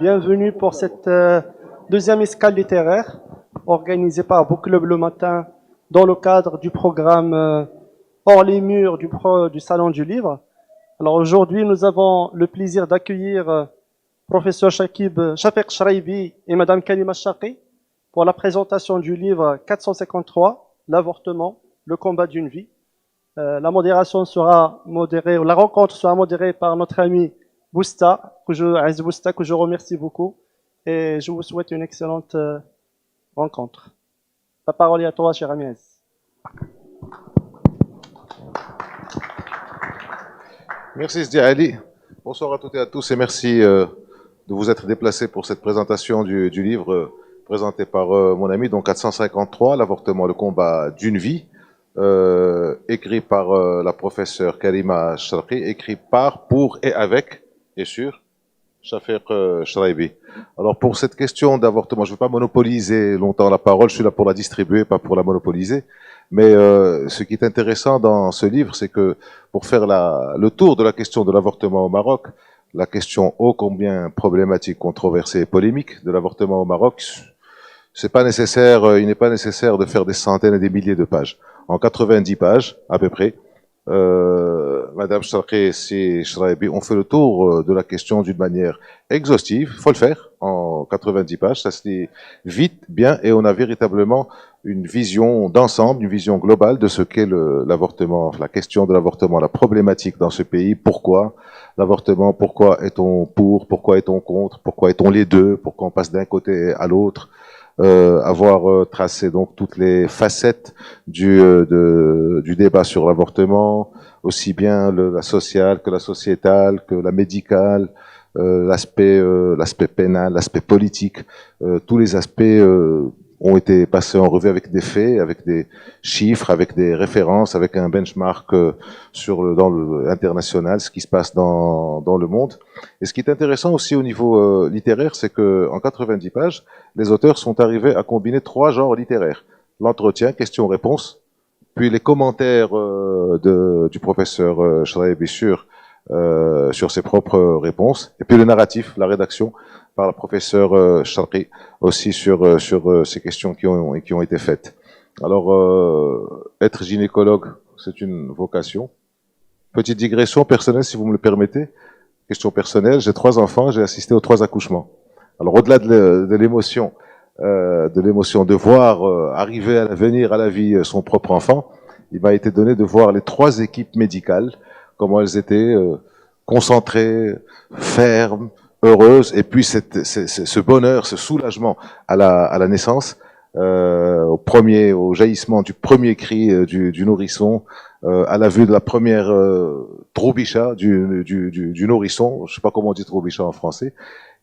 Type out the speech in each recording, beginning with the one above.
Bienvenue pour cette deuxième escale littéraire organisée par Book Club le matin dans le cadre du programme Hors les murs du Salon du Livre. Alors aujourd'hui, nous avons le plaisir d'accueillir professeur Shafiq Shraibi et Madame Kalima Shaqi pour la présentation du livre 453, L'avortement, le combat d'une vie. La modération sera modérée, la rencontre sera modérée par notre ami Aziz Bousta, que je remercie beaucoup. Et je vous souhaite une excellente rencontre. La parole est à toi, cher ami Aziz. Merci Sdi Ali. Bonsoir à toutes et à tous et merci de vous être déplacés pour cette présentation du livre présenté par mon ami, donc 453, L'avortement, le combat d'une vie, écrit par la professeure Kalima Shaqi, écrit par, pour et avec, bien sûr, Shafiq Shraibi. Alors pour cette question d'avortement, je ne veux pas monopoliser longtemps la parole, je suis là pour la distribuer, pas pour la monopoliser. Mais ce qui est intéressant dans ce livre, c'est que pour faire le tour de la question de l'avortement au Maroc, la question ô combien problématique, controversée et polémique de l'avortement au Maroc, c'est pas nécessaire, il n'est pas nécessaire de faire des centaines et des milliers de pages. En 90 pages, à peu près, Madame Shaqi et Shraibi ont fait le tour de la question d'une manière exhaustive. Il faut le faire en 90 pages, ça se lit vite, bien, et on a véritablement une vision d'ensemble, une vision globale de ce qu'est l'avortement, la question de l'avortement, la problématique dans ce pays, pourquoi l'avortement, pourquoi est-on pour, pourquoi est-on contre, pourquoi est-on les deux, pourquoi on passe d'un côté à l'autre. Avoir tracé donc toutes les facettes du débat sur l'avortement, aussi bien la sociale que la sociétale, que la médicale, l'aspect pénal, l'aspect politique, tous les aspects ont été passés en revue avec des faits, avec des chiffres, avec des références, avec un benchmark dans le international, ce qui se passe dans le monde. Et ce qui est intéressant aussi au niveau littéraire, c'est que en 90 pages, les auteurs sont arrivés à combiner 3 genres littéraires: l'entretien, question-réponse, puis les commentaires du professeur Shraibi sur ses propres réponses, et puis le narratif, la rédaction par la professeure Shaqi aussi sur ces questions qui ont été faites. Alors, être gynécologue, c'est une vocation. Petite digression personnelle, si vous me le permettez. Question personnelle, j'ai 3 enfants, j'ai assisté aux 3 accouchements. Alors, au-delà de l'émotion, de voir arriver à venir à la vie son propre enfant, il m'a été donné de voir les 3 équipes médicales, comment elles étaient concentrées, fermes, heureuses, et puis ce bonheur, ce soulagement à la naissance, au jaillissement du premier cri du nourrisson, à la vue de la première troubicha du nourrisson, je sais pas comment on dit troubicha en français,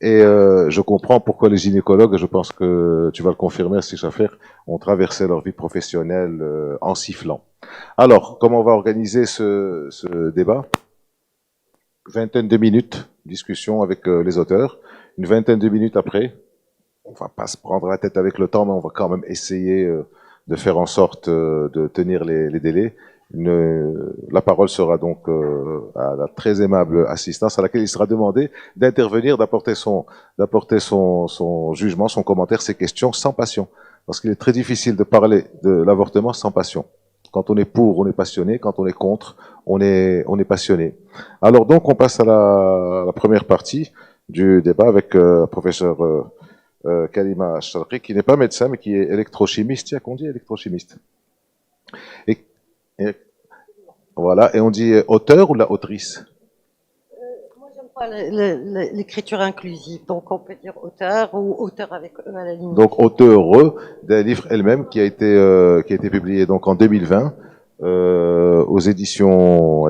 et je comprends pourquoi les gynécologues, je pense que tu vas le confirmer, si Shafiq, ont traversé leur vie professionnelle en sifflant. Alors, comment on va organiser ce débat? Vingtaine de minutes, discussion avec les auteurs. Une vingtaine de minutes après, on va pas se prendre la tête avec le temps, mais on va quand même essayer de faire en sorte de tenir les délais. La parole sera donc à la très aimable assistance à laquelle il sera demandé d'intervenir, d'apporter son jugement, son commentaire, ses questions sans passion. Parce qu'il est très difficile de parler de l'avortement sans passion. Quand on est pour, on est passionné. Quand on est contre, on est passionné. Alors donc, on passe à la première partie du débat avec professeur Kalima Shaqi, qui n'est pas médecin, mais qui est électrochimiste. Tiens, qu'on dit électrochimiste. Et voilà, et on dit auteur ou la autrice? Moi, j'aime pas l'écriture inclusive, donc on peut dire auteur ou auteur avec E à la limite. Donc auteur d'un livre elle-même qui a été publié donc en 2020 à l'édition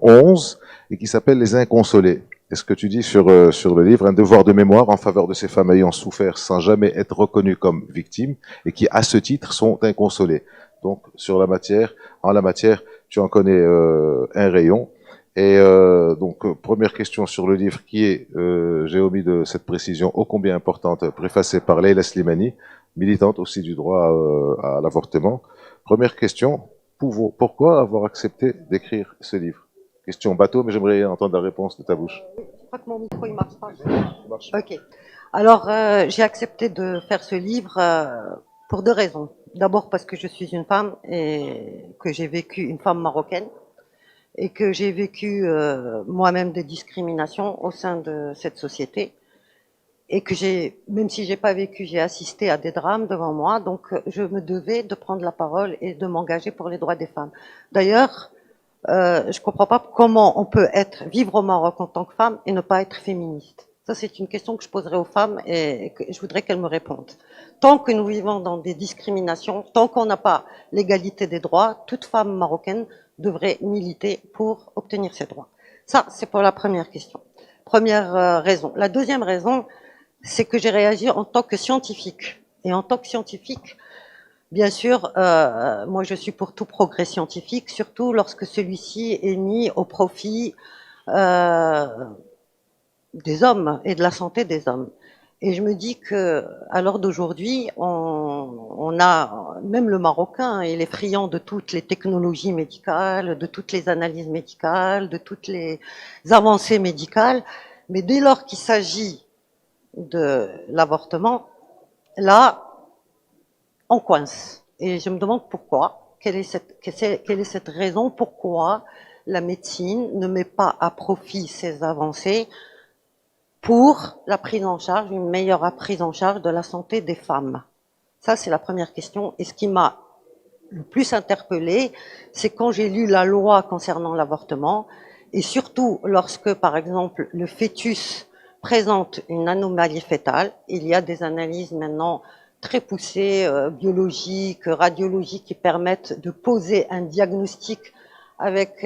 11 et qui s'appelle Les Inconsolés. Et ce que tu dis sur le livre, un devoir de mémoire en faveur de ces femmes ayant souffert sans jamais être reconnues comme victimes et qui, à ce titre, sont inconsolées. Donc, en la matière, tu en connais un rayon. Et donc, première question sur le livre qui est, j'ai omis de cette précision ô combien importante, préfacée par Leila Slimani, militante aussi du droit à l'avortement. Première question, pourquoi avoir accepté d'écrire ce livre? Question bateau, mais j'aimerais entendre la réponse de ta bouche. crois que mon micro il marche pas. Ok. Alors, j'ai accepté de faire ce livre pour deux raisons. D'abord parce que je suis une femme et que j'ai vécu une femme marocaine et que j'ai vécu moi-même des discriminations au sein de cette société et que même si j'ai pas vécu, j'ai assisté à des drames devant moi, donc je me devais de prendre la parole et de m'engager pour les droits des femmes. D'ailleurs, je comprends pas comment on peut vivre au Maroc en tant que femme et ne pas être féministe. Ça, c'est une question que je poserai aux femmes et que je voudrais qu'elles me répondent. Tant que nous vivons dans des discriminations, tant qu'on n'a pas l'égalité des droits, toute femme marocaine devrait militer pour obtenir ses droits. Ça, c'est pour la première question. Première raison. La deuxième raison, c'est que j'ai réagi en tant que scientifique. Et en tant que scientifique, bien sûr, moi je suis pour tout progrès scientifique, surtout lorsque celui-ci est mis au profit des hommes et de la santé des hommes. Et je me dis que, à l'heure d'aujourd'hui, on a, même le Marocain, il est friand de toutes les technologies médicales, de toutes les analyses médicales, de toutes les avancées médicales, mais dès lors qu'il s'agit de l'avortement, là, on coince. Et je me demande pourquoi, quelle est cette raison, pourquoi la médecine ne met pas à profit ces avancées pour la prise en charge, une meilleure prise en charge de la santé des femmes. Ça, c'est la première question. Et ce qui m'a le plus interpellée, c'est quand j'ai lu la loi concernant l'avortement, et surtout lorsque, par exemple, le fœtus présente une anomalie fétale. Il y a des analyses maintenant très poussées, biologiques, radiologiques, qui permettent de poser un diagnostic avec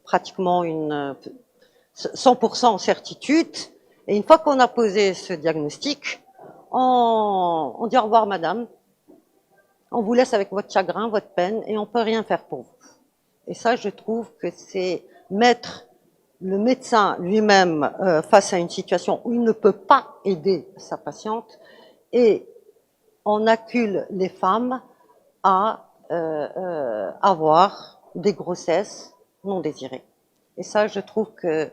pratiquement une 100% certitude. Et une fois qu'on a posé ce diagnostic, on dit au revoir madame, on vous laisse avec votre chagrin, votre peine, et on peut rien faire pour vous. Et ça, je trouve que c'est mettre le médecin lui-même face à une situation où il ne peut pas aider sa patiente, et on accule les femmes à avoir des grossesses non désirées. Et ça, je trouve que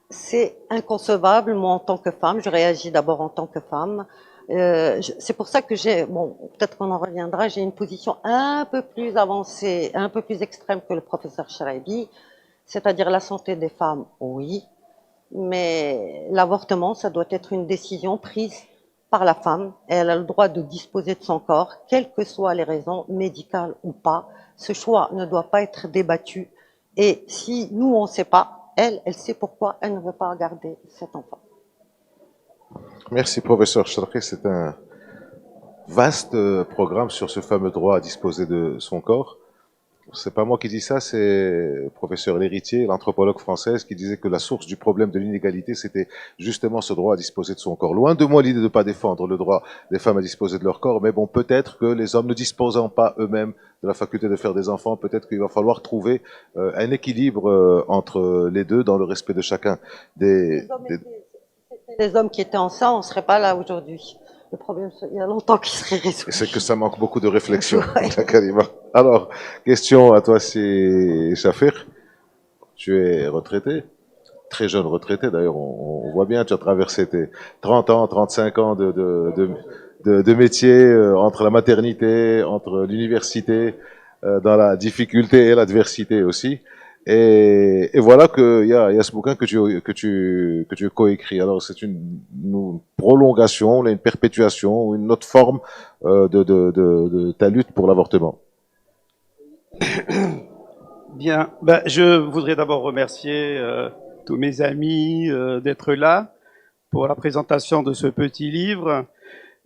c'est inconcevable. Moi, en tant que femme, je réagis d'abord en tant que femme. C'est pour ça que peut-être qu'on en reviendra, j'ai une position un peu plus avancée, un peu plus extrême que le professeur Cheraibi, c'est-à-dire la santé des femmes, oui, mais l'avortement, ça doit être une décision prise par la femme, et elle a le droit de disposer de son corps, quelles que soient les raisons, médicales ou pas. Ce choix ne doit pas être débattu, et si nous, on ne sait pas, elle sait pourquoi elle ne veut pas garder cet enfant. Merci, professeur Charqui. C'est un vaste programme sur ce fameux droit à disposer de son corps. C'est pas moi qui dis ça, c'est le professeur L'Héritier, l'anthropologue française, qui disait que la source du problème de l'inégalité, c'était justement ce droit à disposer de son corps. Loin de moi l'idée de ne pas défendre le droit des femmes à disposer de leur corps, mais bon, peut-être que les hommes ne disposant pas eux-mêmes de la faculté de faire des enfants, peut-être qu'il va falloir trouver un équilibre entre les deux dans le respect de chacun les hommes qui étaient enceints, on ne serait pas là aujourd'hui. Le problème, il y a longtemps qu'il serait résolu. C'est que ça manque beaucoup de réflexion. Ouais. Alors, question à toi, c'est Chafir. Tu es retraité, très jeune retraité d'ailleurs, on voit bien, tu as traversé tes 30 ans, 35 ans de métier, entre la maternité, entre l'université, dans la difficulté et l'adversité aussi. Et voilà qu'il y a ce bouquin que tu coécris. Alors c'est une prolongation, une perpétuation, une autre forme de ta lutte pour l'avortement. Bien, je voudrais d'abord remercier tous mes amis d'être là pour la présentation de ce petit livre.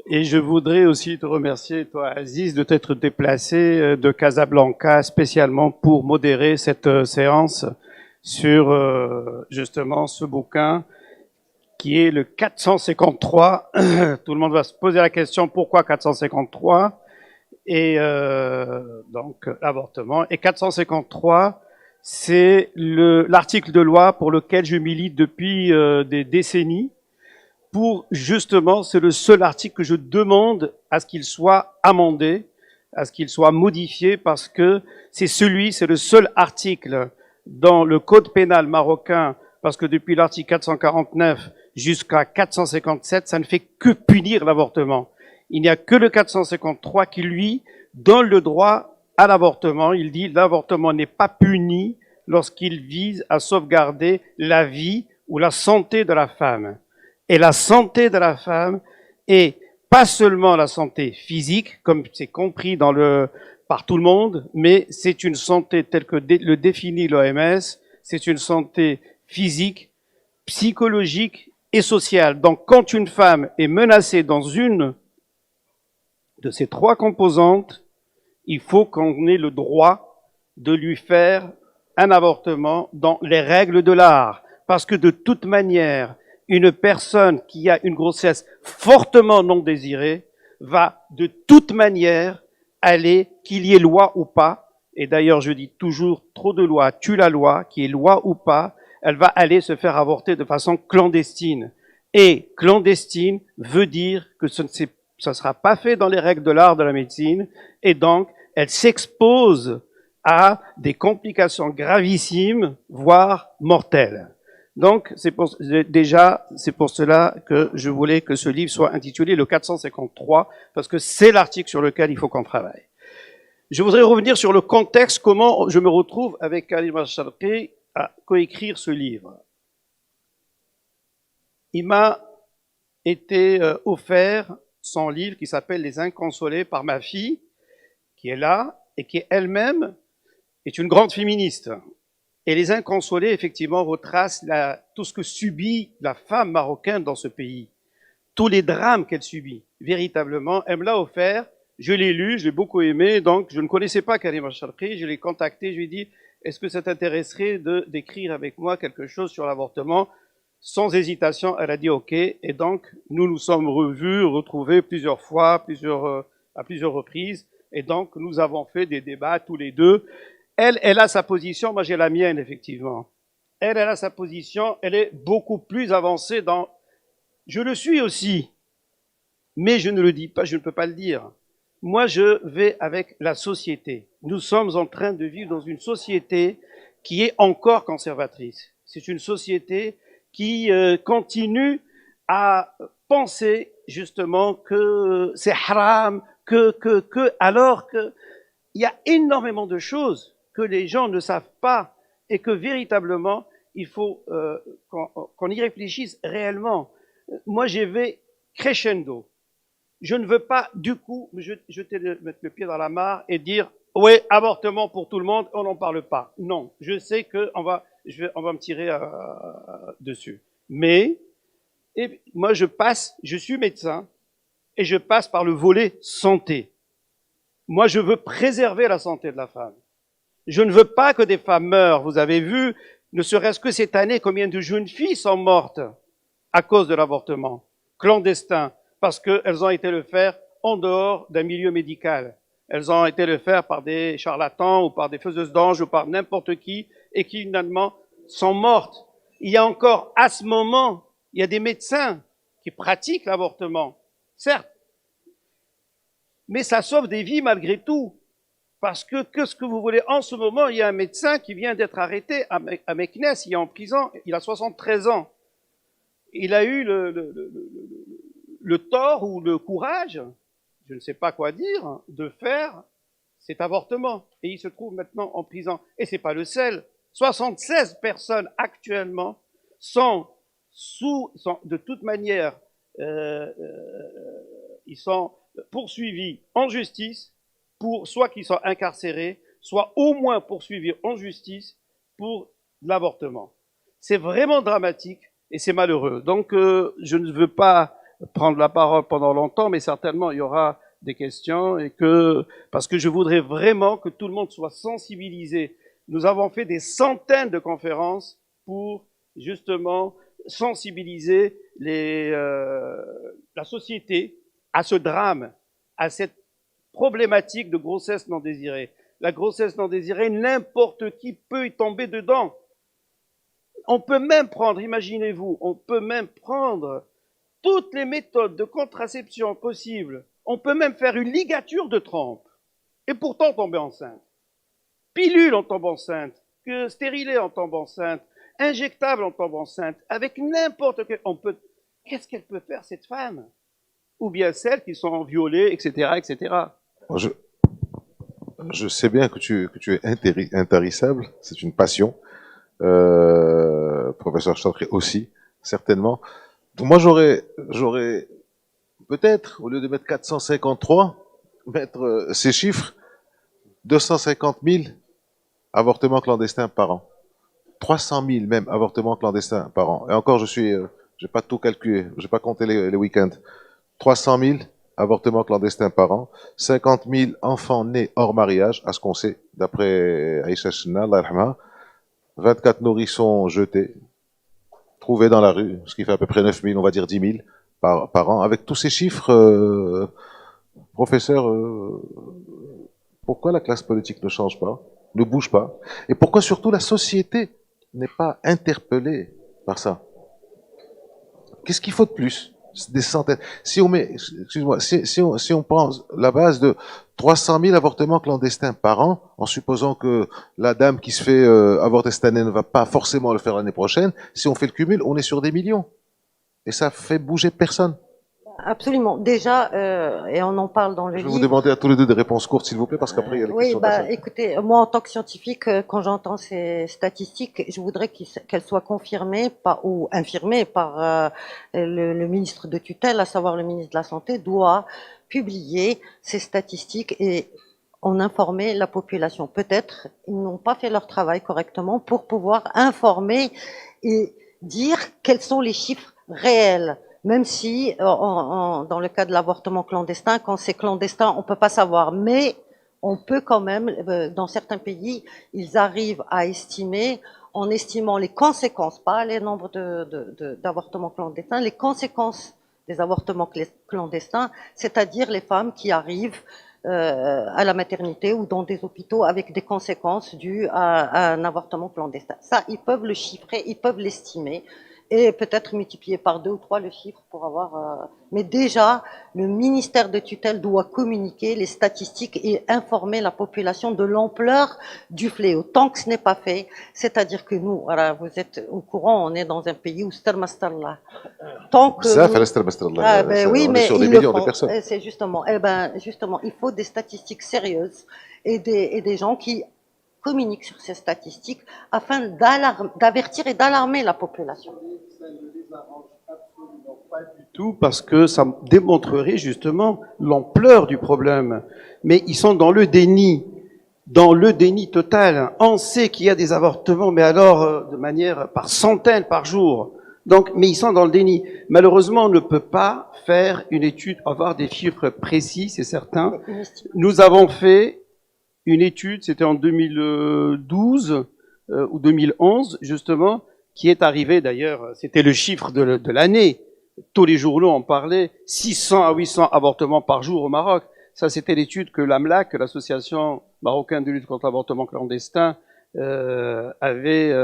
Et je voudrais aussi te remercier, toi Aziz, de t'être déplacé de Casablanca spécialement pour modérer cette séance sur justement ce bouquin qui est le 453. Tout le monde va se poser la question pourquoi 453 et donc l'avortement. Et 453, c'est l'article de loi pour lequel je milite depuis des décennies. Pour justement, c'est le seul article que je demande à ce qu'il soit amendé, à ce qu'il soit modifié, parce que c'est le seul article dans le code pénal marocain, parce que depuis l'article 449 jusqu'à 457, ça ne fait que punir l'avortement. Il n'y a que le 453 qui, lui, donne le droit à l'avortement. Il dit l'avortement n'est pas puni lorsqu'il vise à sauvegarder la vie ou la santé de la femme. Et la santé de la femme est pas seulement la santé physique, comme c'est compris par tout le monde, mais c'est une santé telle que le définit l'OMS, c'est une santé physique, psychologique et sociale. Donc quand une femme est menacée dans une de ces trois composantes, il faut qu'on ait le droit de lui faire un avortement dans les règles de l'art. Parce que de toute manière, une personne qui a une grossesse fortement non désirée va de toute manière aller, qu'il y ait loi ou pas, et d'ailleurs je dis toujours, trop de lois tue la loi, qu'il y ait loi ou pas, elle va aller se faire avorter de façon clandestine. Et clandestine veut dire que ça ne sera pas fait dans les règles de l'art de la médecine, et donc elle s'expose à des complications gravissimes, voire mortelles. Donc, c'est pour cela que je voulais que ce livre soit intitulé le 453, parce que c'est l'article sur lequel il faut qu'on travaille. Je voudrais revenir sur le contexte, comment je me retrouve avec Karima Sharqi à coécrire ce livre. Il m'a été offert son livre qui s'appelle Les Inconsolés par ma fille, qui est là, et qui elle-même est une grande féministe. Et Les Inconsolés, effectivement, retracent tout ce que subit la femme marocaine dans ce pays. Tous les drames qu'elle subit, véritablement. Elle me l'a offert, je l'ai lu, je l'ai beaucoup aimé, donc je ne connaissais pas Karima Sharqi, je l'ai contacté, je lui ai dit, est-ce que ça t'intéresserait d'écrire avec moi quelque chose sur l'avortement? Sans hésitation, elle a dit OK, et donc nous nous sommes retrouvés plusieurs fois, à plusieurs reprises, et donc nous avons fait des débats tous les deux. Elle a sa position, moi j'ai la mienne, effectivement. Elle a sa position, elle est beaucoup plus avancée dans... Je le suis aussi, mais je ne le dis pas, je ne peux pas le dire. Moi, je vais avec la société. Nous sommes en train de vivre dans une société qui est encore conservatrice. C'est une société qui continue à penser justement que c'est haram, alors qu'il y a énormément de choses que les gens ne savent pas et que véritablement, il faut qu'on y réfléchisse réellement. Moi, j'y vais crescendo. Je ne veux pas, du coup, mettre le pied dans la mare et dire « Oui, avortement pour tout le monde, on n'en parle pas ». Non, je sais qu'on va me tirer dessus. Mais moi, je suis médecin et je passe par le volet santé. Moi, je veux préserver la santé de la femme. Je ne veux pas que des femmes meurent. Vous avez vu, ne serait-ce que cette année, combien de jeunes filles sont mortes à cause de l'avortement clandestin, parce qu'elles ont été le faire en dehors d'un milieu médical. Elles ont été le faire par des charlatans ou par des faiseuses d'anges ou par n'importe qui, et qui finalement sont mortes. Il y a encore, à ce moment, il y a des médecins qui pratiquent l'avortement, certes, mais ça sauve des vies malgré tout. Parce que, qu'est-ce que vous voulez? En ce moment, il y a un médecin qui vient d'être arrêté à Meknes, il est en prison, il a 73 ans. Il a eu le tort ou le courage, je ne sais pas quoi dire, de faire cet avortement. Et il se trouve maintenant en prison. Et c'est pas le seul. 76 personnes actuellement sont de toute manière, ils sont poursuivis en justice pour soit qu'ils soient incarcérés, soit au moins poursuivis en justice pour l'avortement. C'est vraiment dramatique et c'est malheureux. Donc je ne veux pas prendre la parole pendant longtemps, mais certainement il y aura des questions parce que je voudrais vraiment que tout le monde soit sensibilisé. Nous avons fait des centaines de conférences pour justement sensibiliser la société à ce drame, à cette problématique de grossesse non désirée. La grossesse non désirée, n'importe qui peut y tomber dedans. On peut même prendre, imaginez-vous, on peut même prendre toutes les méthodes de contraception possibles. On peut même faire une ligature de trompe et pourtant tomber enceinte. Pilule, on tombe enceinte. stérilée en tombant enceinte, injectable en tombant enceinte, avec n'importe quel... Qu'est-ce qu'elle peut faire, cette femme? Ou bien celles qui sont violées, etc., etc. Je sais bien que tu es intarissable, c'est une passion. Professeur Chaudry aussi, certainement. Donc moi, j'aurais peut-être, au lieu de mettre 453, mettre ces chiffres, 250 000 avortements clandestins par an. 300 000 même avortements clandestins par an. Et encore, j'ai pas tout calculé, j'ai pas compté les week-ends. 300 000 avortements clandestins par an, 50 000 enfants nés hors mariage, à ce qu'on sait, d'après Aïcha Chenna, Allah yarhamha, 24 nourrissons jetés, trouvés dans la rue, ce qui fait à peu près 9 000, on va dire 10 000 par an. Avec tous ces chiffres, professeur, pourquoi la classe politique ne change pas, ne bouge pas? Et pourquoi surtout la société n'est pas interpellée par ça? Qu'est-ce qu'il faut de plus? Des centaines. Si on met, excuse-moi, si on prend la base de 300 000 avortements clandestins par an, en supposant que la dame qui se fait avorter cette année ne va pas forcément le faire l'année prochaine, si on fait le cumul, on est sur des millions. Et ça fait bouger personne. Absolument. Déjà, et on en parle dans le Je vais livre. vous demander à tous les deux des réponses courtes, s'il vous plaît, parce qu'après, il y a les questions. Oui, écoutez, moi, en tant que scientifique, quand j'entends ces statistiques, je voudrais qu'elles soient confirmées ou infirmées par le ministre de tutelle, à savoir le ministre de la Santé, doit publier ces statistiques et en informer la population. Peut-être ils n'ont pas fait leur travail correctement pour pouvoir informer et dire quels sont les chiffres réels. Même si, dans le cas de l'avortement clandestin, quand c'est clandestin, on peut pas savoir. Mais on peut quand même, dans certains pays, ils arrivent à estimer, en estimant les conséquences, pas les nombres d'avortements clandestins, les conséquences des avortements clandestins, c'est-à-dire les femmes qui arrivent à la maternité ou dans des hôpitaux avec des conséquences dues à un avortement clandestin. Ça, ils peuvent le chiffrer, ils peuvent l'estimer. Et peut-être multiplier par 2 ou 3 le chiffre pour avoir... Mais déjà, le ministère de tutelle doit communiquer les statistiques et informer la population de l'ampleur du fléau. Tant que ce n'est pas fait, c'est-à-dire que nous, voilà, vous êtes au courant, on est dans un pays où tant que... Ça, oui, on est mais sur des ils le millions de font. personnes. C'est justement, justement, il faut des statistiques sérieuses et des gens qui communiquent sur ces statistiques afin d'avertir et d'alarmer la population. Ça ne les arrange absolument pas du tout parce que ça démontrerait justement l'ampleur du problème. Mais ils sont dans le déni total. On sait qu'il y a des avortements, mais alors de manière par centaines par jour. Donc, mais ils sont dans le déni. Malheureusement, on ne peut pas faire une étude, avoir des chiffres précis, c'est certain. Nous avons fait une étude, c'était en 2012 ou 2011, justement, qui est arrivé d'ailleurs, c'était le chiffre de l'année. Tous les journaux en parlaient, 600 à 800 avortements par jour au Maroc. Ça, c'était l'étude que l'AMLAC, l'Association marocaine de lutte contre l'avortement clandestin, avait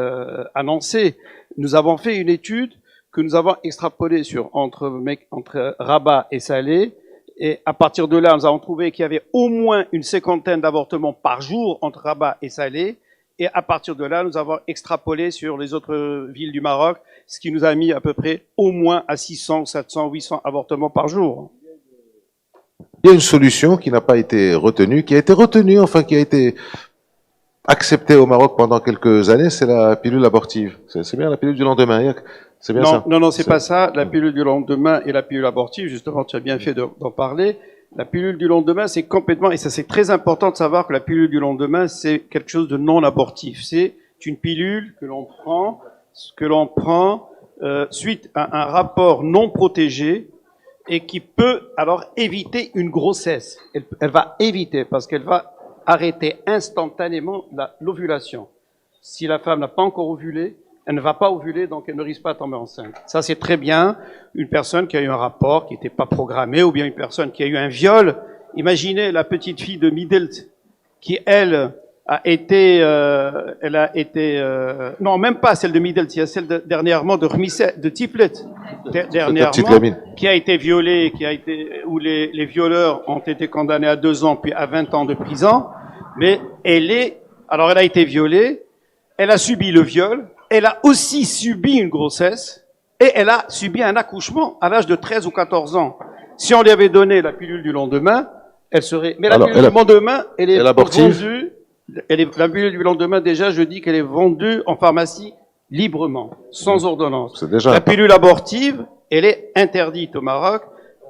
annoncée. Nous avons fait une étude que nous avons extrapolée entre Rabat et Salé. Et à partir de là, nous avons trouvé qu'il y avait au moins une 50aine d'avortements par jour entre Rabat et Salé. Et à partir de là, nous avons extrapolé sur les autres villes du Maroc, ce qui nous a mis à peu près au moins à 600, 700, 800 avortements par jour. Il y a une solution qui n'a pas été retenue, qui a été retenue, enfin qui a été acceptée au Maroc pendant quelques années, c'est la pilule abortive. C'est bien la pilule du lendemain, c'est bien ça? Non, c'est pas ça. La pilule du lendemain et la pilule abortive, justement, tu as bien fait d'en parler. La pilule du lendemain, c'est complètement, et ça c'est très important de savoir que la pilule du lendemain, c'est quelque chose de non abortif. C'est une pilule que l'on prend suite à un rapport non protégé et qui peut alors éviter une grossesse. Elle va éviter parce qu'elle va arrêter instantanément l'ovulation. Si la femme n'a pas encore ovulé, elle ne va pas ovuler, donc elle ne risque pas de tomber enceinte. Ça, c'est très bien. Une personne qui a eu un rapport qui n'était pas programmé, ou bien une personne qui a eu un viol. Imaginez la petite fille de Midelt, qui, elle a été... non, même pas celle de Midelt, il y a celle dernièrement de Remisset, de Tiplet, dernièrement, qui a été violée, où les violeurs ont été condamnés à 2 ans, puis à 20 ans de prison. Mais elle a été violée. elle a subi le viol, elle a aussi subi une grossesse, et elle a subi un accouchement à l'âge de 13 ou 14 ans. Si on lui avait donné la pilule du lendemain, elle serait... Mais la pilule du lendemain, elle est vendue... la pilule du lendemain, déjà, je dis qu'elle est vendue en pharmacie librement, sans ordonnance. Déjà... La pilule abortive, elle est interdite au Maroc.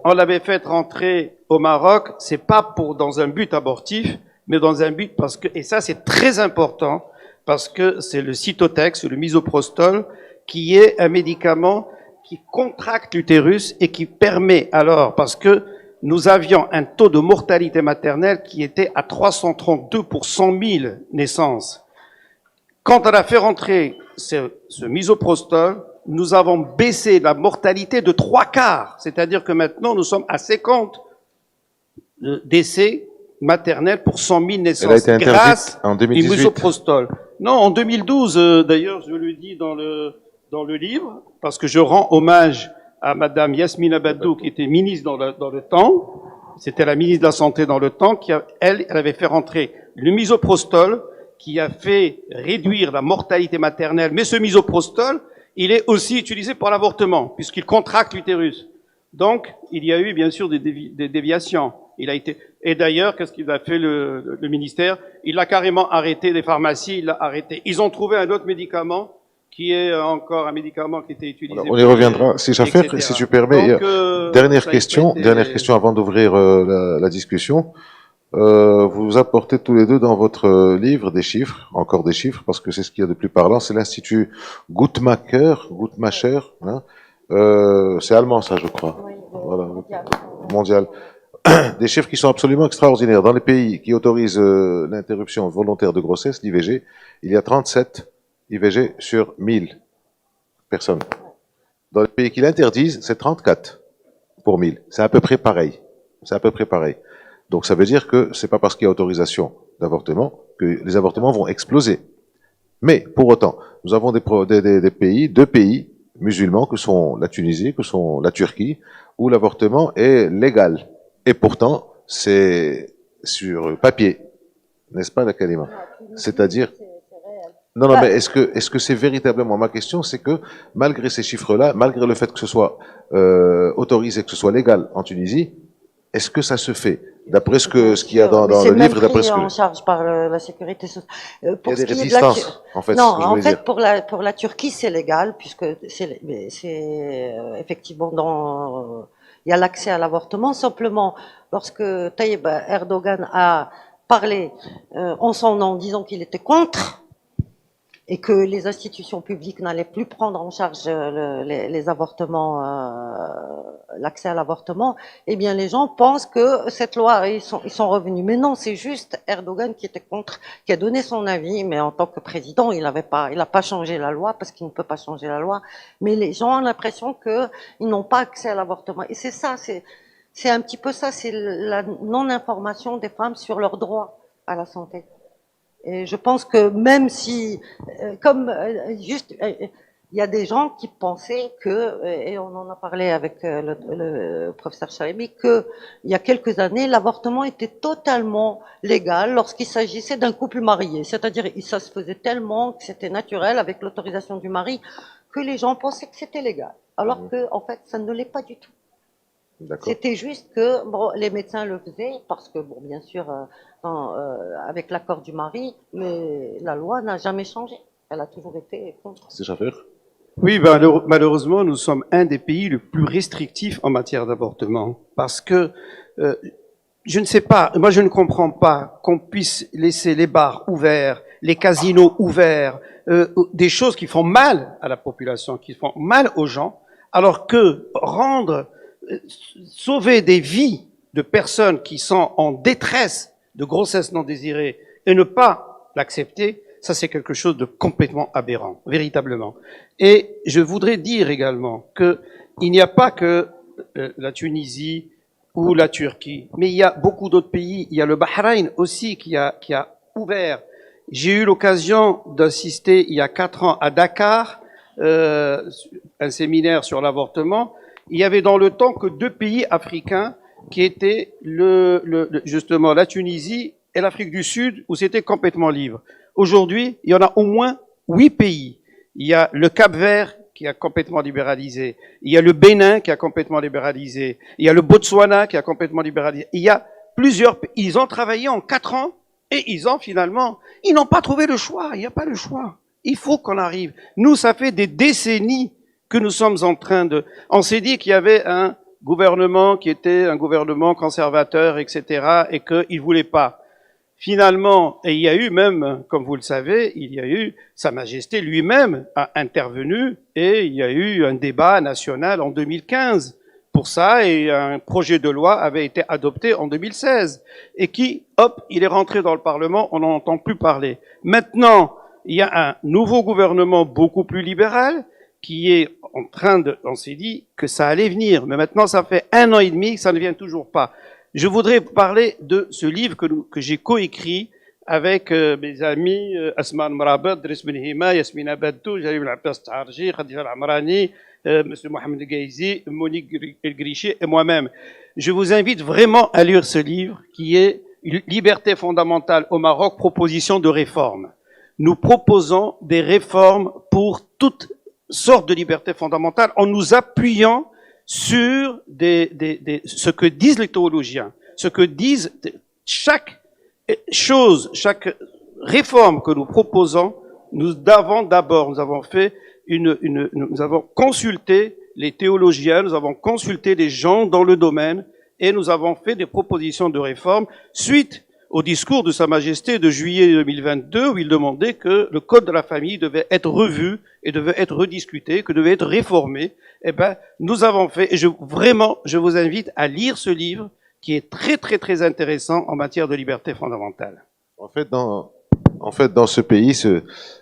On l'avait fait rentrer au Maroc, c'est pas pour dans un but abortif, mais dans un but parce que, et ça c'est très important, parce que c'est le cytotex, le misoprostol, qui est un médicament qui contracte l'utérus et qui permet alors, parce que nous avions un taux de mortalité maternelle qui était à 332 pour 100 000 naissances. Quand on a fait rentrer ce misoprostol, nous avons baissé la mortalité de 3/4. C'est-à-dire que maintenant, nous sommes à 50 décès maternels pour 100 000 naissances. Elle a été interdite grâce en au 2018. misoprostol. Non, en 2012, d'ailleurs, je le dis dans le livre, parce que je rends hommage à Madame Yasmine Abadou, qui était ministre dans le temps. C'était la ministre de la Santé dans le temps, elle avait fait rentrer le misoprostol, qui a fait réduire la mortalité maternelle. Mais ce misoprostol, il est aussi utilisé pour l'avortement, puisqu'il contracte l'utérus. Donc, il y a eu, bien sûr, des déviations. Et d'ailleurs, qu'est-ce qu'il a fait le ministère? Il a carrément arrêté les pharmacies, il l'a arrêté. Ils ont trouvé un autre médicament, qui est encore un médicament qui était utilisé. Alors, on y reviendra. Si tu permets, donc, dernière question avant d'ouvrir la discussion. Vous apportez tous les deux dans votre livre des chiffres, encore des chiffres, parce que c'est ce qu'il y a de plus parlant. C'est l'Institut Guttmacher, hein. C'est allemand, ça, je crois. Oui, voilà, mondial. Des chiffres qui sont absolument extraordinaires. Dans les pays qui autorisent l'interruption volontaire de grossesse, l'IVG, il y a 37 IVG sur 1000 personnes. Dans les pays qui l'interdisent, c'est 34 pour 1000. C'est à peu près pareil. Donc ça veut dire que c'est pas parce qu'il y a autorisation d'avortement que les avortements vont exploser. Mais pour autant, nous avons deux pays musulmans que sont la Tunisie, que sont la Turquie, où l'avortement est légal. Et pourtant, c'est sur papier, n'est-ce pas la kalima? C'est-à-dire... Non, mais est-ce que c'est véritablement ma question, c'est que malgré ces chiffres-là, malgré le fait que ce soit autorisé, que ce soit légal en Tunisie, est-ce que ça se fait d'après ce qu'il y a dans le livre, d'après ce que... en charge par la sécurité sociale. Il y a des résistances, en fait. Non, en fait, pour la Turquie, c'est légal, puisque c'est effectivement il y a l'accès à l'avortement. Simplement, lorsque Tayyip Erdogan a parlé en son nom, disant qu'il était contre, et que les institutions publiques n'allaient plus prendre en charge les avortements, l'accès à l'avortement, eh bien les gens pensent que cette loi, ils sont revenus. Mais non, c'est juste Erdogan qui était contre, qui a donné son avis, mais en tant que président, il n'a pas changé la loi, parce qu'il ne peut pas changer la loi. Mais les gens ont l'impression qu'ils n'ont pas accès à l'avortement. Et c'est ça, c'est un petit peu ça, c'est la non-information des femmes sur leurs droits à la santé. Et je pense que même si, il y a des gens qui pensaient que, et on en a parlé avec le professeur Charibi, que il y a quelques années, l'avortement était totalement légal lorsqu'il s'agissait d'un couple marié. C'est-à-dire, ça se faisait tellement que c'était naturel avec l'autorisation du mari que les gens pensaient que c'était légal. Alors que, en fait, ça ne l'est pas du tout. C'était juste que les médecins le faisaient parce que, bien sûr, avec l'accord du mari, mais la loi n'a jamais changé. Elle a toujours été contre. C'est Jaffer? Oui, malheureusement, nous sommes un des pays les plus restrictifs en matière d'avortement. Parce que, je ne sais pas, moi je ne comprends pas qu'on puisse laisser les bars ouverts, les casinos ouverts, des choses qui font mal à la population, qui font mal aux gens, alors que sauver des vies de personnes qui sont en détresse de grossesse non désirée et ne pas l'accepter, ça c'est quelque chose de complètement aberrant, véritablement. Et je voudrais dire également qu'il n'y a pas que la Tunisie ou la Turquie, mais il y a beaucoup d'autres pays. Il y a le Bahreïn aussi qui a ouvert. J'ai eu l'occasion d'assister il y a 4 ans à Dakar, un séminaire sur l'avortement. Il y avait dans le temps que 2 pays africains qui étaient justement la Tunisie et l'Afrique du Sud, où c'était complètement libre. Aujourd'hui, il y en a au moins 8 pays. Il y a le Cap-Vert qui a complètement libéralisé. Il y a le Bénin qui a complètement libéralisé. Il y a le Botswana qui a complètement libéralisé. Il y a plusieurs pays. Ils ont travaillé en 4 ans et ils n'ont pas trouvé le choix. Il n'y a pas le choix. Il faut qu'on arrive. Nous, ça fait des décennies que nous sommes en train de... On s'est dit qu'il y avait un gouvernement qui était un gouvernement conservateur, etc., et qu'il ne voulait pas. Finalement, et il y a eu même, comme vous le savez, il y a eu, Sa Majesté lui-même a intervenu et il y a eu un débat national en 2015 pour ça et un projet de loi avait été adopté en 2016 et qui, hop, il est rentré dans le Parlement, on n'en entend plus parler. Maintenant, il y a un nouveau gouvernement beaucoup plus libéral qui est en train de, on s'est dit que ça allait venir, mais maintenant ça fait 1 an et demi que ça ne vient toujours pas. Je voudrais parler de ce livre que j'ai coécrit avec mes amis Asma Mrabad, Driss Benhima, Yasmina Badou, Jalil Abbas Tarji, Khadija Al-Amrani, M. Mohamed Gaizi, Monique El-Griché et moi-même. Je vous invite vraiment à lire ce livre qui est Liberté fondamentale au Maroc, proposition de réforme. Nous proposons des réformes pour toutes sortes de libertés fondamentales en nous appuyant sur ce que disent les théologiens, ce que disent chaque chose, chaque réforme que nous proposons, nous avons consulté les théologiens, nous avons consulté les gens dans le domaine et nous avons fait des propositions de réforme suite au discours de Sa Majesté de juillet 2022 où il demandait que le code de la famille devait être revu et devait être rediscuté, que devait être réformé. Eh ben, nous avons fait, et je vous invite à lire ce livre qui est très, très, très intéressant en matière de liberté fondamentale. En fait, dans ce pays,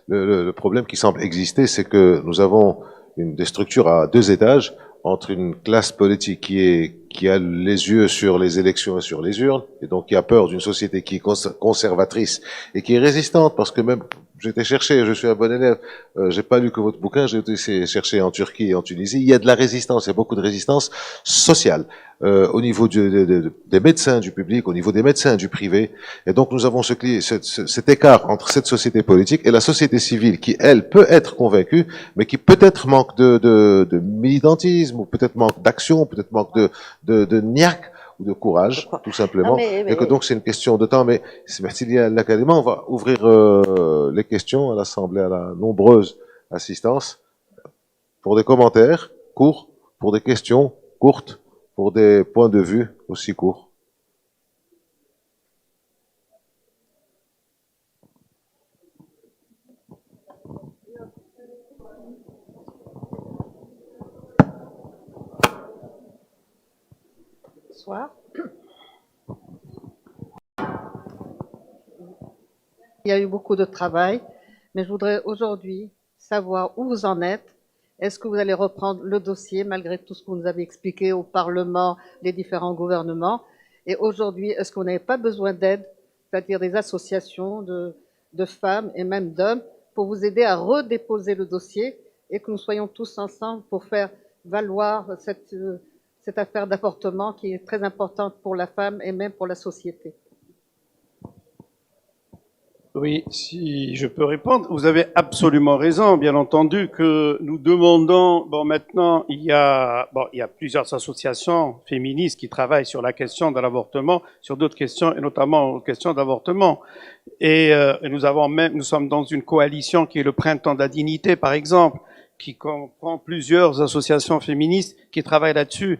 le problème qui semble exister, c'est que nous avons des structures à 2 étages entre une classe politique qui a les yeux sur les élections et sur les urnes, et donc qui a peur d'une société qui est conservatrice et qui est résistante, parce que même, j'ai été chercher, je suis un bon élève, j'ai pas lu que votre bouquin, j'ai été chercher en Turquie et en Tunisie, il y a de la résistance, il y a beaucoup de résistance sociale, au niveau des médecins du public, au niveau des médecins du privé, et donc nous avons cet écart entre cette société politique et la société civile qui, elle, peut être convaincue, mais qui peut-être manque de militantisme, ou peut-être manque d'action, peut-être manque de niaque, ou de courage, tout simplement, et que donc c'est une question de temps, mais on va ouvrir les questions à l'Assemblée, à la nombreuse assistance, pour des commentaires courts, pour des questions courtes, pour des points de vue aussi courts. Bonsoir. Il y a eu beaucoup de travail, mais je voudrais aujourd'hui savoir où vous en êtes. Est-ce que vous allez reprendre le dossier malgré tout ce que vous nous avez expliqué au Parlement, les différents gouvernements? Et aujourd'hui, est-ce qu'on n'avait pas besoin d'aide, c'est-à-dire des associations de femmes et même d'hommes, pour vous aider à redéposer le dossier et que nous soyons tous ensemble pour faire valoir cette affaire d'avortement qui est très importante pour la femme et même pour la société? Oui, si je peux répondre, vous avez absolument raison, bien entendu, que nous demandons, maintenant, il y a plusieurs associations féministes qui travaillent sur la question de l'avortement, sur d'autres questions, et notamment aux questions d'avortement. Et nous sommes dans une coalition qui est le Printemps de la Dignité, par exemple, qui comprend plusieurs associations féministes qui travaillent là-dessus.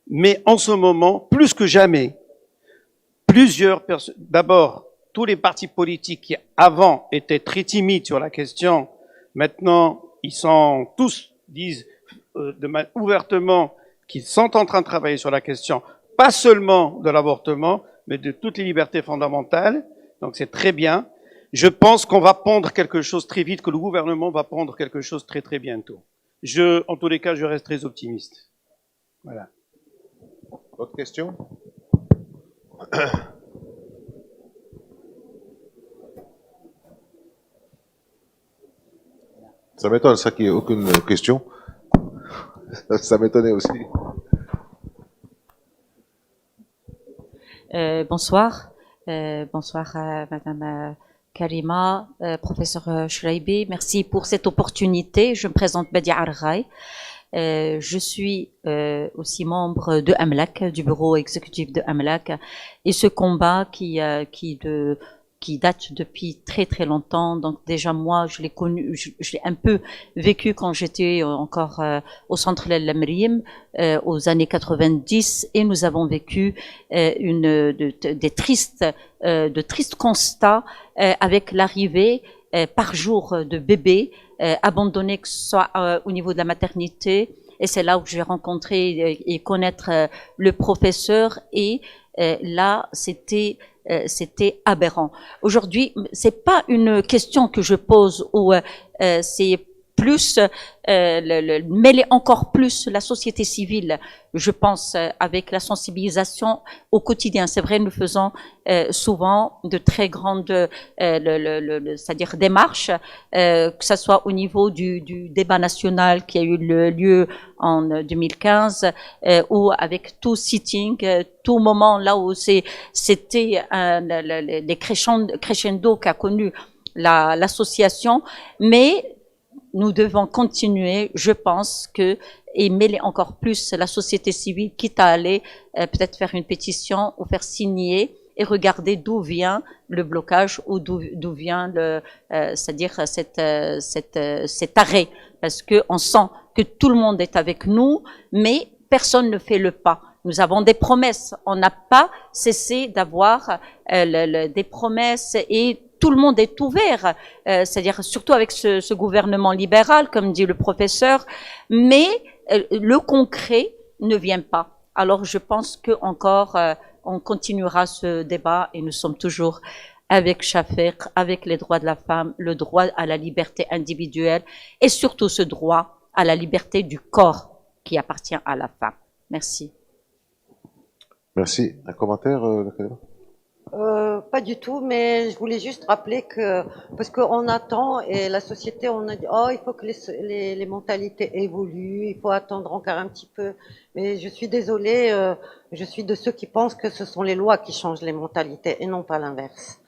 Mais en ce moment, plus que jamais, plusieurs personnes, d'abord, tous les partis politiques qui avant étaient très timides sur la question, maintenant ils sont tous disent ouvertement qu'ils sont en train de travailler sur la question, pas seulement de l'avortement, mais de toutes les libertés fondamentales. Donc c'est très bien. Je pense qu'on va prendre quelque chose très vite, que le gouvernement va prendre quelque chose très très bientôt. En tous les cas, je reste très optimiste. Voilà. Autre question? Ça m'étonne, ça, qu'il n'y ait aucune question. Ça m'étonnait aussi. Bonsoir. Bonsoir à Madame Karima, professeur Shraibi, merci pour cette opportunité. Je me présente Badia Arghaï. Je suis aussi membre de AMLAC, du bureau exécutif de AMLAC, et ce combat qui date depuis très très longtemps. Donc déjà moi, je l'ai connu, je l'ai un peu vécu quand j'étais encore au centre Lamrim aux années 90, et nous avons vécu de tristes constats avec l'arrivée par jour de bébés abandonnés, que ce soit au niveau de la maternité. Et c'est là où j'ai rencontré et connaître le professeur, et là c'était aberrant. Aujourd'hui, c'est pas une question que je pose, ou c'est plus mêler encore plus la société civile, je pense, avec la sensibilisation au quotidien. C'est vrai, nous faisons souvent de très grandes, c'est-à-dire démarches, que ce soit au niveau du débat national qui a eu lieu en 2015, ou avec tout sitting, tout moment là où c'était les crescendo qu'a connu l'association, mais nous devons continuer, je pense, et mêler encore plus la société civile, quitte à aller peut-être faire une pétition ou faire signer et regarder d'où vient le blocage, ou d'où vient c'est-à-dire cet arrêt, parce que on sent que tout le monde est avec nous, mais personne ne fait le pas. Nous avons des promesses, on n'a pas cessé d'avoir des promesses, et tout le monde est ouvert, c'est-à-dire surtout avec ce gouvernement libéral, comme dit le professeur, mais le concret ne vient pas. Alors je pense que encore on continuera ce débat, et nous sommes toujours avec Shafeq, avec les droits de la femme, le droit à la liberté individuelle, et surtout ce droit à la liberté du corps qui appartient à la femme. Merci. Merci. Un commentaire, Pas du tout, mais je voulais juste rappeler que, parce qu'on attend, et la société, on a dit, oh, il faut que les mentalités évoluent, il faut attendre encore un petit peu. Mais je suis désolée, je suis de ceux qui pensent que ce sont les lois qui changent les mentalités et non pas l'inverse.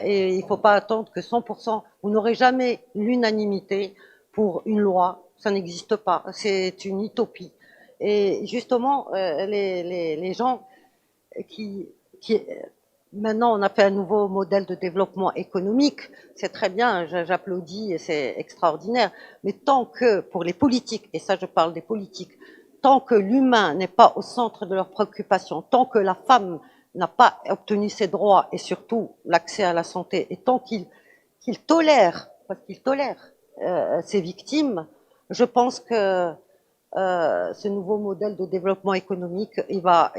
Et il ne faut pas attendre que 100%, vous n'aurez jamais l'unanimité pour une loi, ça n'existe pas, c'est une utopie. Et justement, les gens qui maintenant on a fait un nouveau modèle de développement économique, c'est très bien, j'applaudis et c'est extraordinaire, mais tant que pour les politiques, et ça je parle des politiques, tant que l'humain n'est pas au centre de leurs préoccupations, tant que la femme n'a pas obtenu ses droits et surtout l'accès à la santé, et tant qu'il tolère, parce qu'il tolère ses victimes, je pense que ce nouveau modèle de développement économique, il va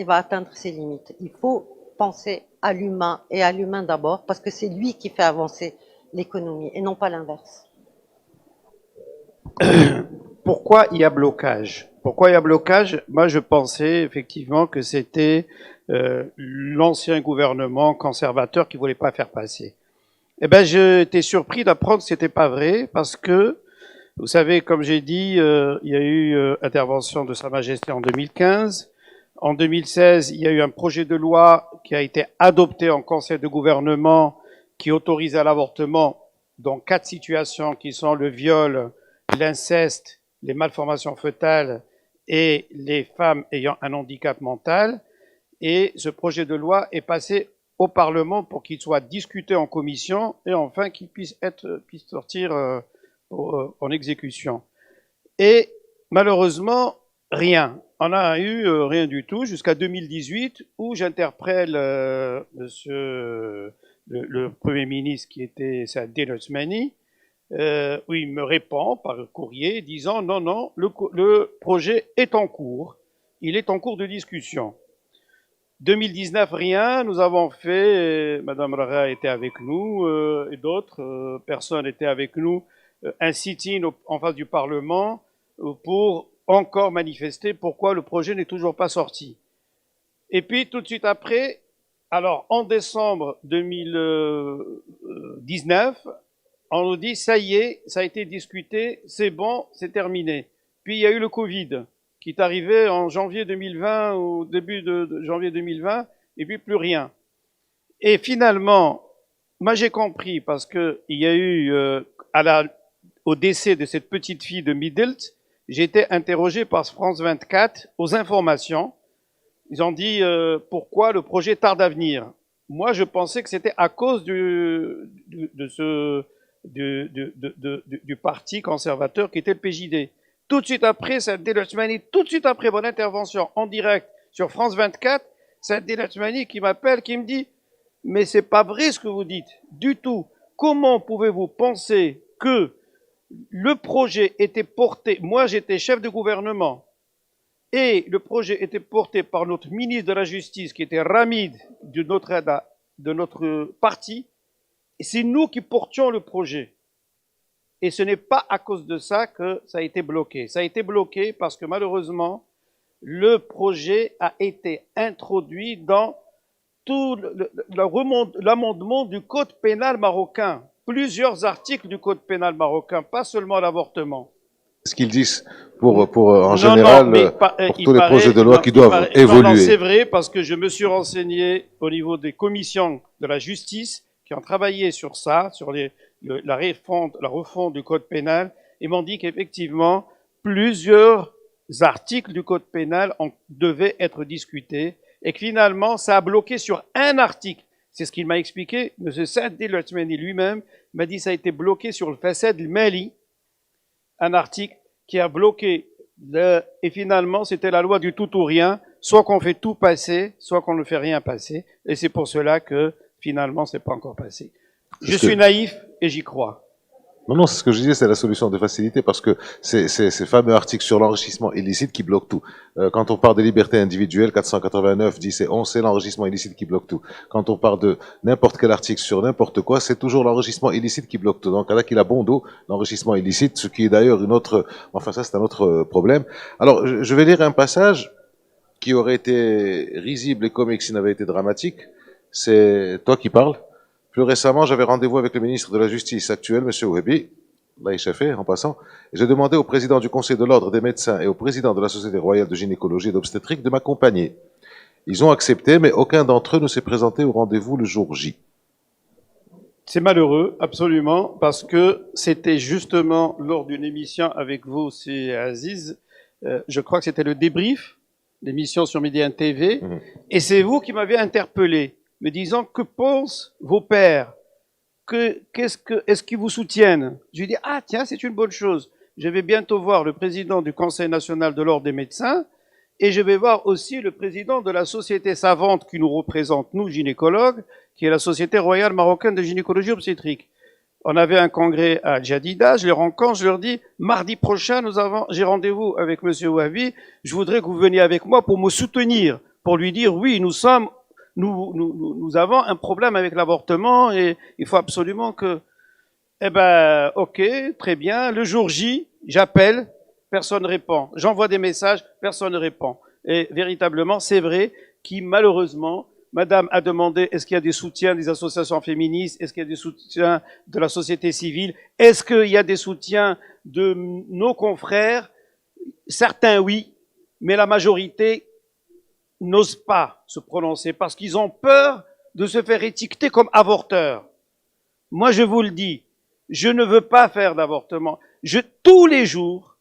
atteindre ses limites. Il faut penser à l'humain, et à l'humain d'abord, parce que c'est lui qui fait avancer l'économie et non pas l'inverse. Pourquoi il y a blocage? Pourquoi il y a blocage? Moi, je pensais effectivement que c'était l'ancien gouvernement conservateur qui voulait pas faire passer. Eh ben, j'étais surpris d'apprendre que c'était pas vrai, parce que vous savez, comme j'ai dit, il y a eu intervention de Sa Majesté en 2015. En 2016, il y a eu un projet de loi qui a été adopté en Conseil de gouvernement qui autorisait l'avortement dans 4 situations qui sont le viol, l'inceste, les malformations fœtales et les femmes ayant un handicap mental. Et ce projet de loi est passé au Parlement pour qu'il soit discuté en commission et enfin qu'il puisse sortir en exécution. Et malheureusement, rien. On n'a eu rien du tout jusqu'à 2018 où j'interpelle monsieur le Premier ministre qui était Saadin Othmani, où il me répond par courrier disant non, non, le projet est en cours, il est en cours de discussion. 2019, rien, nous avons fait, Madame Rara était avec nous et d'autres personnes étaient avec nous, un sit-in en face du Parlement pour encore manifester pourquoi le projet n'est toujours pas sorti. Et puis tout de suite après, alors en décembre 2019, on nous dit ça y est, ça a été discuté, c'est bon, c'est terminé. Puis il y a eu le Covid qui est arrivé en janvier 2020, au début de janvier 2020, et puis plus rien. Et finalement, moi j'ai compris parce que il y a eu au décès de cette petite fille de Middelt, j'ai été interrogé par France 24 aux informations. Ils ont dit pourquoi le projet tarde à venir. Moi, je pensais que c'était à cause du parti conservateur qui était le PJD. Tout de suite après, Saad El-Othmani, tout de suite après mon intervention en direct sur France 24, Saad El-Othmani qui m'appelle, qui me dit « Mais c'est pas vrai ce que vous dites, du tout. Comment pouvez-vous penser que le projet était porté, moi j'étais chef de gouvernement, et le projet était porté par notre ministre de la Justice, qui était Ramid de notre parti, et c'est nous qui portions le projet. Et ce n'est pas à cause de ça que ça a été bloqué. Ça a été bloqué parce que malheureusement, le projet a été introduit dans tout l'amendement du code pénal marocain. Plusieurs articles du code pénal marocain, pas seulement l'avortement. Ce qu'ils disent en général, pour tous les projets de loi qui doivent évoluer. C'est vrai, parce que je me suis renseigné au niveau des commissions de la justice qui ont travaillé sur ça, sur la refonte du code pénal, et m'ont dit qu'effectivement, plusieurs articles du code pénal devaient être discutés, et que finalement, ça a bloqué sur un article. C'est ce qu'il m'a expliqué. M. Saad El-Othmani lui-même m'a dit que ça a été bloqué sur le Fasad al-Mali, un article qui a bloqué, et finalement, c'était la loi du tout ou rien, soit qu'on fait tout passer, soit qu'on ne fait rien passer, et c'est pour cela que, finalement, c'est pas encore passé. Je suis naïf, et j'y crois. Non, c'est ce que je disais, c'est la solution de facilité, parce que c'est ces fameux articles sur l'enrichissement illicite qui bloquent tout. Quand on parle des libertés individuelles, 489, 10 et 11, c'est l'enrichissement illicite qui bloque tout. Quand on parle de n'importe quel article sur n'importe quoi, c'est toujours l'enrichissement illicite qui bloque tout. Donc là qu'il a bon dos, l'enrichissement illicite, ce qui est d'ailleurs enfin ça c'est un autre problème. Alors, je vais lire un passage qui aurait été risible et comique s'il n'avait été dramatique. C'est toi qui parles. Plus récemment, j'avais rendez-vous avec le ministre de la Justice actuel, M. Ouhebi, là il fait, en passant. J'ai demandé au président du Conseil de l'Ordre des médecins et au président de la Société royale de gynécologie et d'obstétrique de m'accompagner. Ils ont accepté, mais aucun d'entre eux ne s'est présenté au rendez-vous le jour J. C'est malheureux, absolument, parce que c'était justement lors d'une émission avec vous, c'est Aziz, je crois que c'était le débrief, l'émission sur Média TV, et c'est vous qui m'avez interpellé, me disant que pensent vos pères, est-ce qu'ils vous soutiennent? Je lui ai dit, ah tiens, c'est une bonne chose. Je vais bientôt voir le président du Conseil national de l'Ordre des médecins et je vais voir aussi le président de la société savante qui nous représente, nous gynécologues, qui est la Société royale marocaine de gynécologie obstétrique. On avait un congrès à Djadida, je les rencontre, je leur dis, mardi prochain, j'ai rendez-vous avec M. Ouavi, je voudrais que vous veniez avec moi pour me soutenir, pour lui dire, oui, nous avons un problème avec l'avortement et il faut absolument que... Eh ben, ok, très bien. Le jour J, j'appelle, personne ne répond. J'envoie des messages, personne ne répond. Et véritablement, c'est vrai que malheureusement, Madame a demandé est-ce qu'il y a des soutiens des associations féministes, est-ce qu'il y a des soutiens de la société civile, est-ce qu'il y a des soutiens de nos confrères? Certains oui, mais la majorité n'osent pas se prononcer parce qu'ils ont peur de se faire étiqueter comme avorteurs. Moi, je vous le dis, je ne veux pas faire d'avortement. Tous les jours,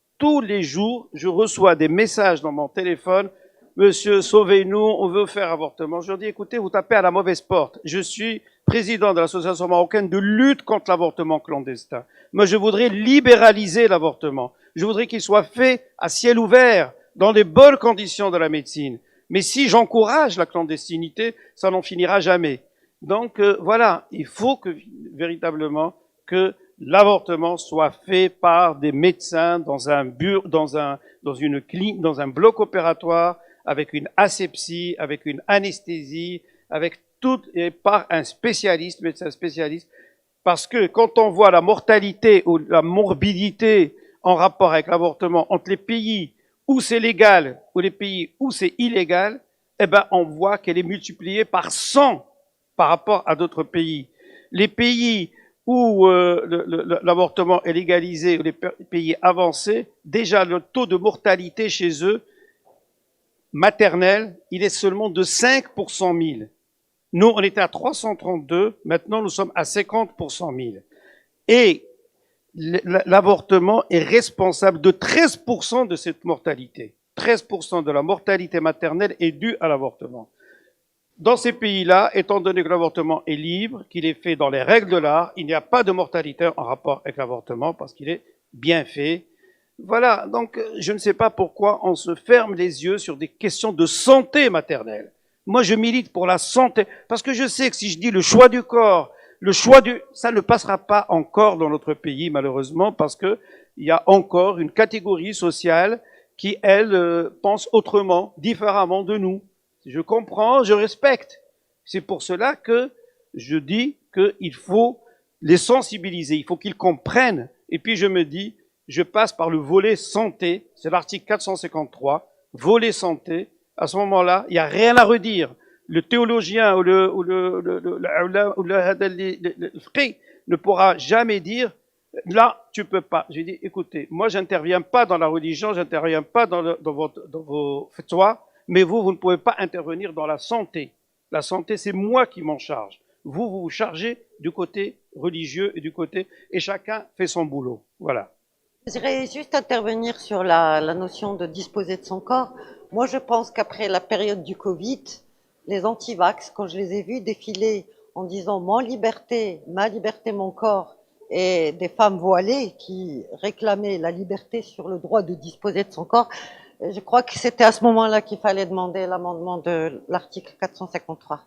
je reçois des messages dans mon téléphone. Monsieur, sauvez-nous, on veut faire avortement. Je leur dis, écoutez, vous tapez à la mauvaise porte. Je suis président de l'association marocaine de lutte contre l'avortement clandestin. Moi, je voudrais libéraliser l'avortement. Je voudrais qu'il soit fait à ciel ouvert, dans les bonnes conditions de la médecine. Mais si j'encourage la clandestinité, ça n'en finira jamais. Donc voilà, il faut que véritablement que l'avortement soit fait par des médecins dans un bloc opératoire, avec une asepsie, avec une anesthésie, avec tout, et par un spécialiste, médecin spécialiste. Parce que quand on voit la mortalité ou la morbidité en rapport avec l'avortement entre les pays où c'est légal ou les pays où c'est illégal, eh ben on voit qu'elle est multipliée par 100 par rapport à d'autres pays. Les pays où l'avortement est légalisé, ou les pays avancés, déjà le taux de mortalité chez eux, maternelle, il est seulement de 5 pour 100 000. Nous, on était à 332, maintenant nous sommes à 50 pour 100 000. Et l'avortement est responsable de 13% de cette mortalité. 13% de la mortalité maternelle est due à l'avortement. Dans ces pays-là, étant donné que l'avortement est libre, qu'il est fait dans les règles de l'art, il n'y a pas de mortalité en rapport avec l'avortement parce qu'il est bien fait. Voilà, donc je ne sais pas pourquoi on se ferme les yeux sur des questions de santé maternelle. Moi, je milite pour la santé, parce que je sais que si je dis le choix du corps, ça ne passera pas encore dans notre pays, malheureusement, parce que il y a encore une catégorie sociale qui, elle, pense autrement, différemment de nous. Je comprends, je respecte. C'est pour cela que je dis qu'il faut les sensibiliser, il faut qu'ils comprennent. Et puis je me dis, je passe par le volet santé, c'est l'article 453, volet santé. À ce moment-là, il n'y a rien à redire. Le théologien ou le ne pourra jamais dire là, tu peux pas. J'ai dit, écoutez, moi, j'interviens pas dans la religion, j'interviens pas dans vos fatwas, mais vous ne pouvez pas intervenir dans la santé. La santé, c'est moi qui m'en charge. Vous vous chargez du côté religieux et du côté, et chacun fait son boulot. Voilà. Je voudrais juste intervenir sur la notion de disposer de son corps. Moi, je pense qu'après la période du Covid, les anti-vax, quand je les ai vus défiler en disant ma liberté, mon corps, et des femmes voilées qui réclamaient la liberté sur le droit de disposer de son corps, je crois que c'était à ce moment-là qu'il fallait demander l'amendement de l'article 453.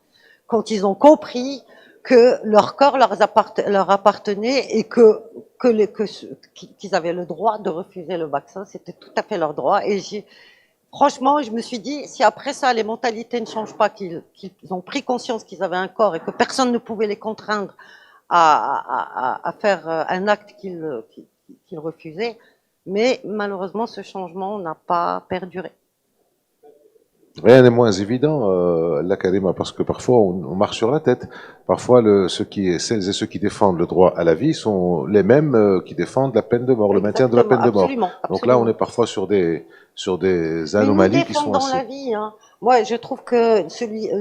Quand ils ont compris que leur corps leur appartenait et qu'ils avaient le droit de refuser le vaccin, c'était tout à fait leur droit. Et franchement, je me suis dit, si après ça, les mentalités ne changent pas, qu'ils ont pris conscience qu'ils avaient un corps et que personne ne pouvait les contraindre à faire un acte qu'ils refusaient, mais malheureusement, ce changement n'a pas perduré. Rien n'est moins évident, la Karima, parce que parfois on marche sur la tête. Parfois, celles et ceux qui défendent le droit à la vie sont les mêmes qui défendent la peine de mort, le maintien de la peine de mort. Absolument. Donc là, on est parfois sur des anomalies qui sont assez... la vie, hein. Moi, je trouve que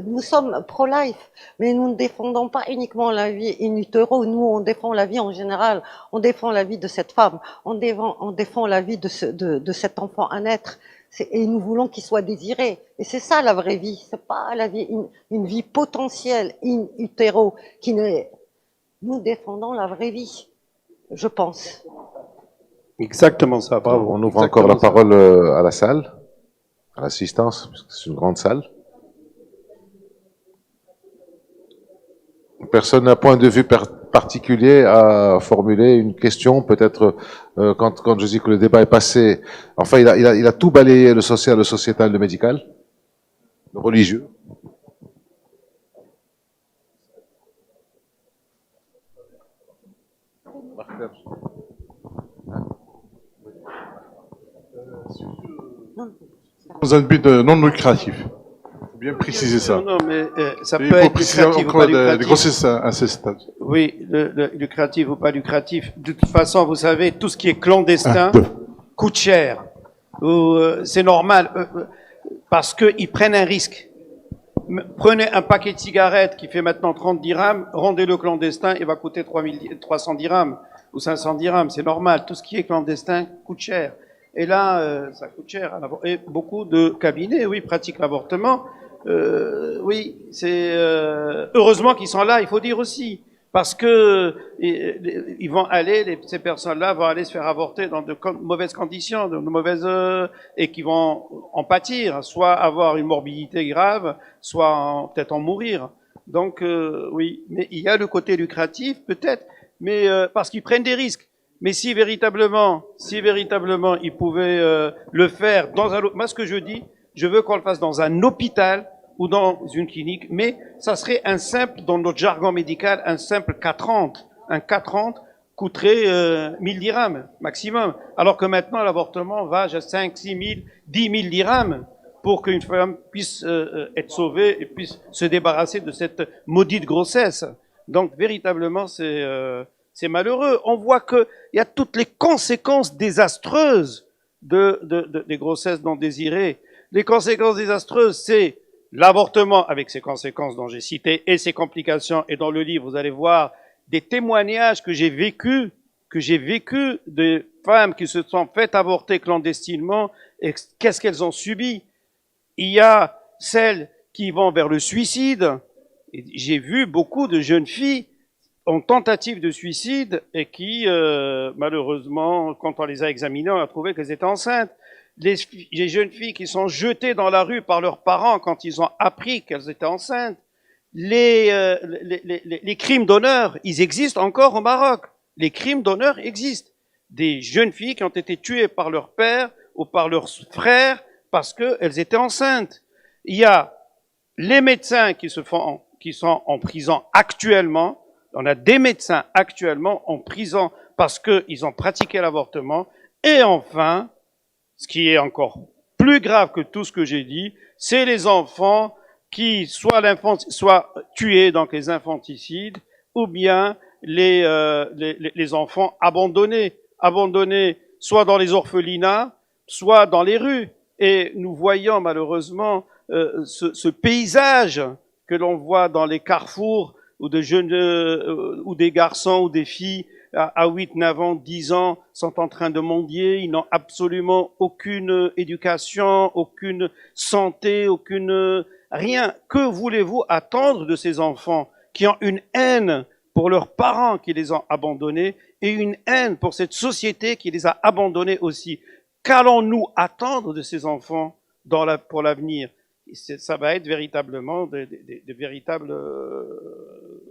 nous sommes pro-life, mais nous ne défendons pas uniquement la vie in utero. Nous, on défend la vie en général. On défend la vie de cette femme. On défend la vie de cet enfant à naître. Et nous voulons qu'il soit désiré. Et c'est ça la vraie vie. C'est pas la vie, une vie potentielle in utero qui n'est. Nous défendons la vraie vie, je pense. Exactement ça, bravo. On ouvre encore la parole à la salle, à l'assistance, parce que c'est une grande salle. Personne n'a un point de vue particulier à formuler, une question, peut-être quand je dis que le débat est passé, enfin il a tout balayé, le social, le sociétal, le médical, le religieux. Dans un but non lucratif. Il faut bien préciser ça. Non, mais ça Et peut il faut être préciser lucratif ou encore pas des lucratif. grossesses incestueuses. Oui, le lucratif ou pas lucratif. De toute façon, vous savez, tout ce qui est clandestin coûte cher. C'est normal, parce qu'ils prennent un risque. Prenez un paquet de cigarettes qui fait maintenant 30 dirhams, rendez-le clandestin, il va coûter 300 dirhams ou 500 dirhams. C'est normal, tout ce qui est clandestin coûte cher. Et là, ça coûte cher. Et beaucoup de cabinets, oui, pratiquent l'avortement. Oui, c'est heureusement qu'ils sont là, il faut dire aussi, parce que ils vont aller, ces personnes-là vont aller se faire avorter dans de mauvaises conditions, et qui vont en pâtir, soit avoir une morbidité grave, soit peut-être en mourir. Donc oui, mais il y a le côté lucratif peut-être, mais parce qu'ils prennent des risques. Mais si véritablement ils pouvaient le faire dans un... Moi, ce que je dis, je veux qu'on le fasse dans un hôpital ou dans une clinique, mais ça serait un simple, dans notre jargon médical, un simple K30. Un K30 coûterait 1000 dirhams maximum, alors que maintenant l'avortement va à 5, 6 000, 10 000 dirhams pour qu'une femme puisse être sauvée et puisse se débarrasser de cette maudite grossesse. Donc véritablement, c'est malheureux. On voit qu'il y a toutes les conséquences désastreuses des grossesses non désirées. Les conséquences désastreuses, c'est l'avortement avec ses conséquences dont j'ai cité et ses complications, et dans le livre, vous allez voir des témoignages que j'ai vécu de femmes qui se sont faites avorter clandestinement et qu'est-ce qu'elles ont subi. Il y a celles qui vont vers le suicide. J'ai vu beaucoup de jeunes filles en tentative de suicide et qui, malheureusement, quand on les a examinées, on a trouvé qu'elles étaient enceintes. Les jeunes filles qui sont jetées dans la rue par leurs parents quand ils ont appris qu'elles étaient enceintes. Les crimes d'honneur, ils existent encore au Maroc. Les crimes d'honneur existent. Des jeunes filles qui ont été tuées par leur père ou par leurs frères parce qu'elles étaient enceintes. Il y a les médecins qui sont en prison actuellement. On a des médecins actuellement en prison parce qu'ils ont pratiqué l'avortement. Et enfin, ce qui est encore plus grave que tout ce que j'ai dit, c'est les enfants qui soit tués, donc les infanticides, ou bien les enfants abandonnés soit dans les orphelinats, soit dans les rues. Et nous voyons malheureusement ce paysage que l'on voit dans les carrefours où de jeunes ou des garçons ou des filles à 8, 9 ans, 10 ans sont en train de mendier, ils n'ont absolument aucune éducation, aucune santé, rien. Que voulez-vous attendre de ces enfants qui ont une haine pour leurs parents qui les ont abandonnés et une haine pour cette société qui les a abandonnés aussi? Qu'allons-nous attendre de ces enfants pour l'avenir? Ça va être véritablement des véritables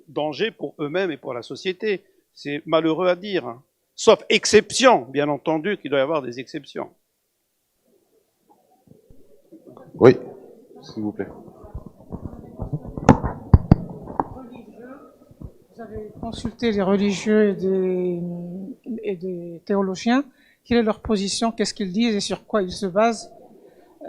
dangers pour eux-mêmes et pour la société. C'est malheureux à dire, hein. Sauf exception, bien entendu, qu'il doit y avoir des exceptions. Oui, s'il vous plaît. Vous avez consulté les religieux et des théologiens. Quelle est leur position? Qu'est-ce qu'ils disent et sur quoi ils se basent?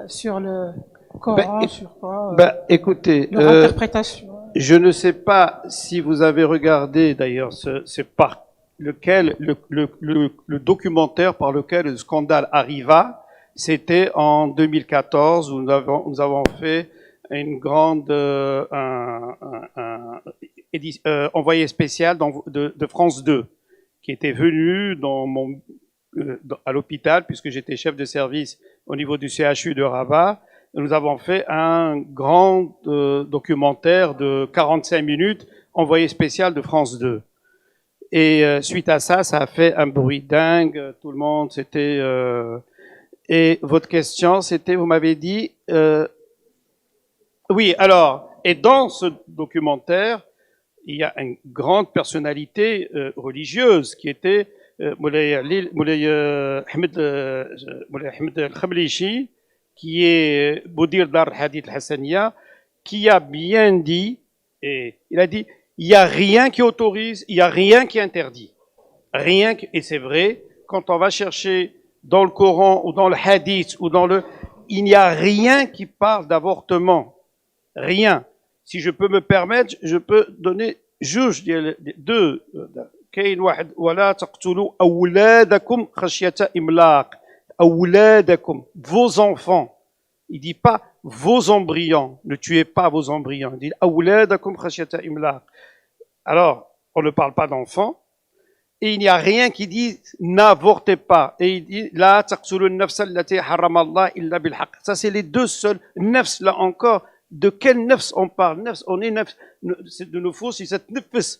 Sur le Coran, sur quoi Écoutez, leur interprétation. Je ne sais pas si vous avez regardé d'ailleurs c'est par lequel le documentaire par lequel le scandale arriva. C'était en 2014 où nous avons fait une grande envoyé spécial de France 2 qui était venu à l'hôpital puisque j'étais chef de service au niveau du CHU de Rabat. Nous avons fait un grand documentaire de 45 minutes, envoyé spécial de France 2. Et suite à ça, ça a fait un bruit dingue. Tout le monde, c'était... Et votre question, c'était, vous m'avez dit... Oui, alors, et dans ce documentaire, il y a une grande personnalité religieuse qui était Moulay Ahmed Al-Khablichi, qui est Boudir Dar Hadith Hassaniya, qui a bien dit, et il a dit, il n'y a rien qui autorise, il n'y a rien qui interdit. Et c'est vrai, quand on va chercher dans le Coran ou dans le Hadith il n'y a rien qui parle d'avortement. Rien. Si je peux me permettre, je peux donner deux. كاين واحد ولا تقتلوا أولادكم خشية إملاق. أولادكم, vos enfants. Il dit pas vos embryons. Ne tuez pas vos embryons. Il dit أولادكم خشية إملاق. Alors, on ne parle pas d'enfants. Et il n'y a rien qui dit n'avortez pas. Et il dit la taqtulu an-nafs allati harrama Allah illa bil haqq. Ça c'est les deux seuls nafs là encore. De quel nafs on parle? Nafs, on est nafs, c'est de nos faux, si cette nafs.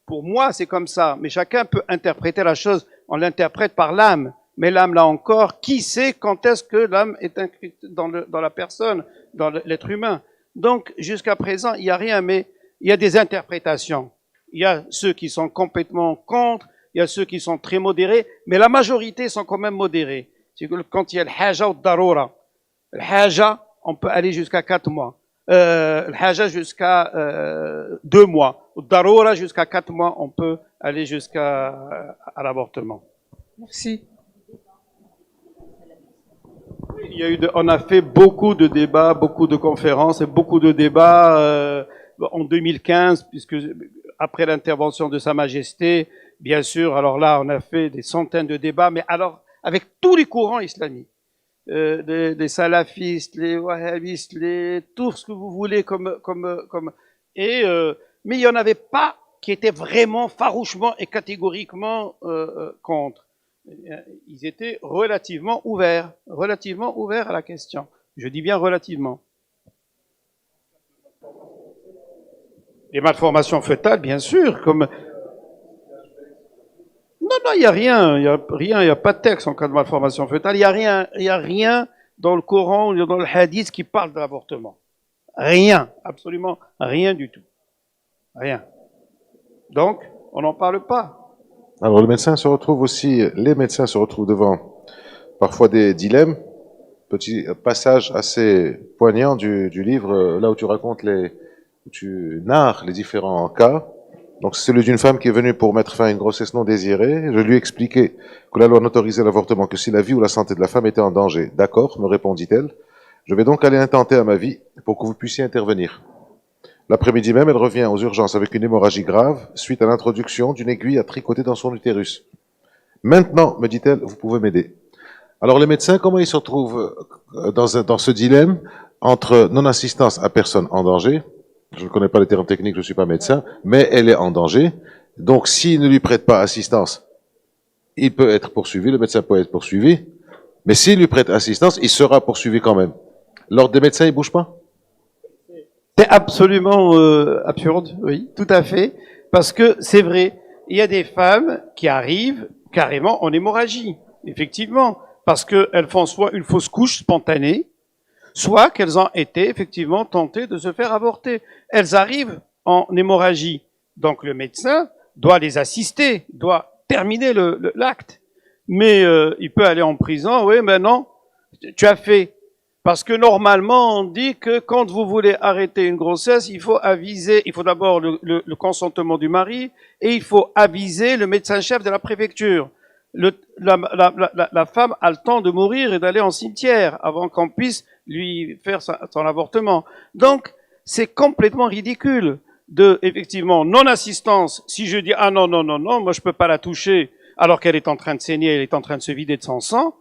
Pour moi, c'est comme ça. Mais chacun peut interpréter la chose. On l'interprète par l'âme. Mais l'âme, là encore, qui sait quand est-ce que l'âme est inscrite dans la personne, dans l'être humain? Donc, jusqu'à présent, il n'y a rien, mais il y a des interprétations. Il y a ceux qui sont complètement contre, il y a ceux qui sont très modérés, mais la majorité sont quand même modérés. C'est que quand il y a le haja ou le daroura, le haja, on peut aller jusqu'à 4 mois. Le haja jusqu'à 2 mois. Le daroura jusqu'à 4 mois, on peut aller jusqu'à l'avortement. Merci. On a fait beaucoup de débats, beaucoup de conférences et beaucoup de débats en 2015, puisque après l'intervention de Sa Majesté, bien sûr, alors là, on a fait des centaines de débats, mais alors avec tous les courants islamiques. les salafistes, les wahhabistes, tout ce que vous voulez mais il n'y en avait pas qui étaient vraiment farouchement et catégoriquement contre. Ils étaient relativement ouverts à la question. Je dis bien relativement. Les malformations fœtales, bien sûr, comme... Non, il n'y a rien, il n'y a pas de texte en cas de malformation fœtale, il n'y a rien dans le Coran ou dans le hadith qui parle de l'avortement. Rien, absolument rien du tout. Rien. Donc, on n'en parle pas. Alors, les médecins se retrouvent devant parfois des dilemmes. Petit passage assez poignant du livre, là où tu narres les différents cas. Donc, c'est celui d'une femme qui est venue pour mettre fin à une grossesse non désirée. Je lui ai expliqué que la loi n'autorisait l'avortement que si la vie ou la santé de la femme était en danger. D'accord, me répondit-elle. Je vais donc aller intenter à ma vie pour que vous puissiez intervenir. L'après-midi même, elle revient aux urgences avec une hémorragie grave suite à l'introduction d'une aiguille à tricoter dans son utérus. Maintenant, me dit-elle, vous pouvez m'aider. Alors les médecins, comment ils se retrouvent dans ce dilemme entre non-assistance à personne en danger, je ne connais pas les termes techniques, je ne suis pas médecin, mais elle est en danger, donc s'il ne lui prête pas assistance, il peut être poursuivi, le médecin peut être poursuivi, mais s'il lui prête assistance, il sera poursuivi quand même. L'ordre des médecins, il ne bouge pas? C'est absolument absurde, oui, tout à fait, parce que c'est vrai, il y a des femmes qui arrivent carrément en hémorragie, effectivement, parce qu'elles font soit une fausse couche spontanée, soit qu'elles ont été effectivement tentées de se faire avorter. Elles arrivent en hémorragie, donc le médecin doit les assister, doit terminer l'acte, mais il peut aller en prison, oui, mais non, tu as fait. Parce que normalement, on dit que quand vous voulez arrêter une grossesse, il faut d'abord le consentement du mari et il faut aviser le médecin-chef de la préfecture. La femme a le temps de mourir et d'aller en cimetière avant qu'on puisse lui faire son avortement. Donc, c'est complètement ridicule effectivement, non-assistance. Si je dis, ah non, moi je peux pas la toucher alors qu'elle est en train de saigner, elle est en train de se vider de son sang,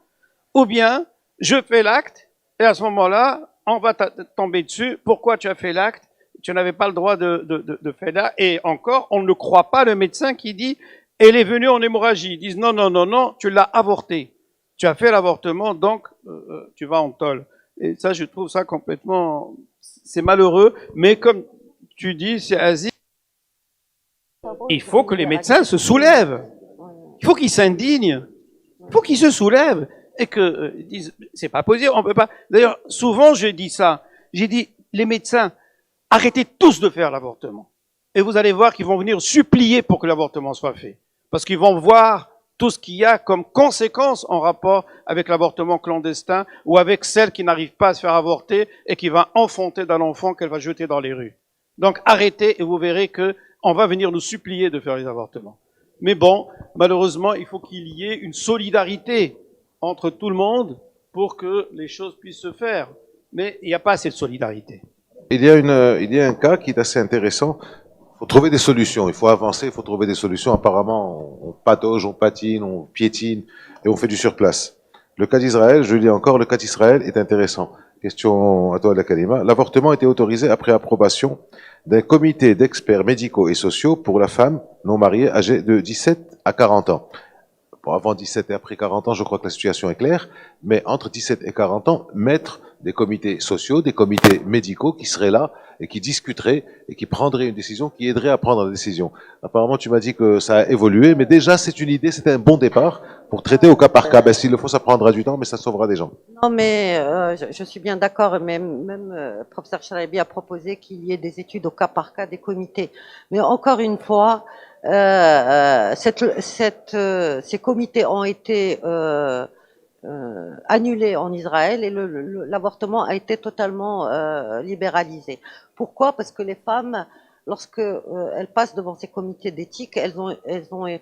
ou bien, je fais l'acte, et à ce moment-là, on va tomber dessus. Pourquoi tu as fait l'acte? Tu n'avais pas le droit de faire là. Et encore, on ne croit pas le médecin qui dit elle est venue en hémorragie. Ils disent non, tu l'as avorté. Tu as fait l'avortement, donc tu vas en tôle. Et ça, je trouve ça complètement... C'est malheureux, mais comme tu dis, c'est Aziz, il faut que les médecins se soulèvent. Il faut qu'ils s'indignent. Il faut qu'ils se soulèvent. Et que disent, c'est pas possible, on peut pas. D'ailleurs, souvent j'ai dit ça. J'ai dit, les médecins, arrêtez tous de faire l'avortement. Et vous allez voir qu'ils vont venir supplier pour que l'avortement soit fait. Parce qu'ils vont voir tout ce qu'il y a comme conséquence en rapport avec l'avortement clandestin ou avec celle qui n'arrive pas à se faire avorter et qui va enfanter d'un enfant qu'elle va jeter dans les rues. Donc arrêtez et vous verrez que on va venir nous supplier de faire les avortements. Mais bon, malheureusement, il faut qu'il y ait une solidarité entre tout le monde pour que les choses puissent se faire. Mais il n'y a pas assez de solidarité. Il y a un cas qui est assez intéressant. Il faut trouver des solutions, il faut avancer, il faut trouver des solutions. Apparemment, on patauge, on patine, on piétine et on fait du surplace. Le cas d'Israël, je le dis encore, le cas d'Israël est intéressant. Question à toi, la Kalima. L'avortement était autorisé après approbation d'un comité d'experts médicaux et sociaux pour la femme non mariée âgée de 17 à 40 ans. Bon, avant 17 et après 40 ans, je crois que la situation est claire, mais entre 17 et 40 ans, mettre des comités sociaux, des comités médicaux qui seraient là et qui discuteraient et qui prendraient une décision, qui aideraient à prendre la décision. Apparemment, tu m'as dit que ça a évolué, mais déjà, c'est une idée, c'est un bon départ pour traiter au cas par cas. Ben, s'il le faut, ça prendra du temps, mais ça sauvera des gens. Non, mais je suis bien d'accord, mais même professeur Chalabi a proposé qu'il y ait des études au cas par cas des comités. Mais encore une fois, ces comités ont été annulés en Israël et l'avortement a été totalement libéralisé. Pourquoi? Parce que les femmes, lorsque elles passent devant ces comités d'éthique, elles ont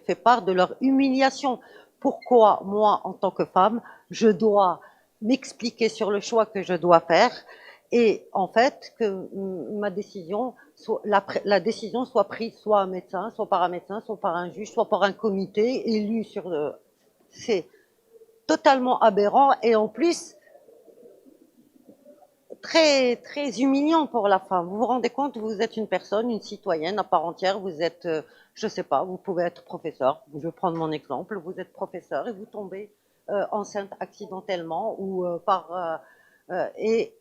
fait part de leur humiliation. Pourquoi moi, en tant que femme, je dois m'expliquer sur le choix que je dois faire et en fait que ma décision, la décision soit prise soit un médecin, soit par un médecin, soit par un juge, soit par un comité élu sur c'est totalement aberrant et en plus très, très humiliant pour la femme. Vous vous rendez compte, vous êtes une personne, une citoyenne à part entière, vous êtes, je sais pas, vous pouvez être professeur, je vais prendre mon exemple, vous êtes professeur et vous tombez enceinte accidentellement ou et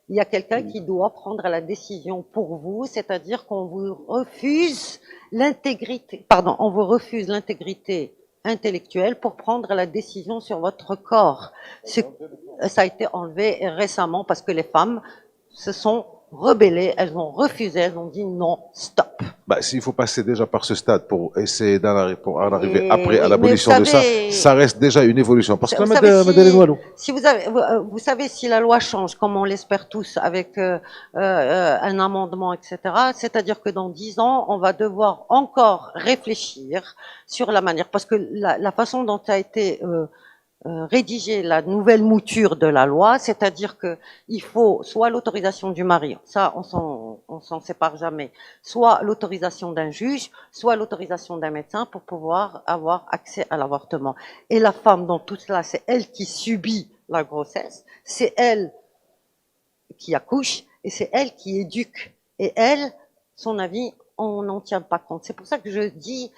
il y a quelqu'un qui doit prendre la décision pour vous, c'est-à-dire qu'on vous refuse l'intégrité, pardon, on vous refuse l'intégrité intellectuelle pour prendre la décision sur votre corps. Ça a été enlevé récemment parce que les femmes se sont rebellées, elles ont refusé, elles ont dit non, stop. Bah, s'il faut passer déjà par ce stade pour essayer pour en arriver après à oui, l'abolition mais de vous ça, savez- ça reste déjà une évolution. Parce que Vous savez, Madame Walou. si vous, avez, vous savez, si la loi change, comme on l'espère tous, avec un amendement, etc., c'est-à-dire que dans 10 ans, on va devoir encore réfléchir sur la manière, parce que la façon dont a été rédiger la nouvelle mouture de la loi, c'est-à-dire que il faut soit l'autorisation du mari, ça on s'en sépare jamais, soit l'autorisation d'un juge, soit l'autorisation d'un médecin pour pouvoir avoir accès à l'avortement. Et la femme dans tout cela, c'est elle qui subit la grossesse, c'est elle qui accouche et c'est elle qui éduque. Et elle, son avis, on n'en tient pas compte. C'est pour ça que je dis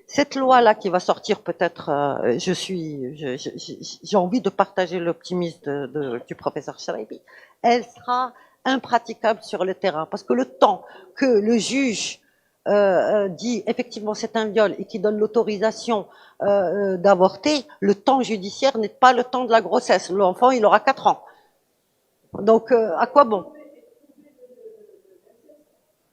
cette loi-là qui va sortir, peut-être, j'ai envie de partager l'optimisme du professeur Chalabi, elle sera impraticable sur le terrain, parce que le temps que le juge dit effectivement c'est un viol et qui donne l'autorisation d'avorter, le temps judiciaire n'est pas le temps de la grossesse. L'enfant, il aura 4 ans. Donc, à quoi bon?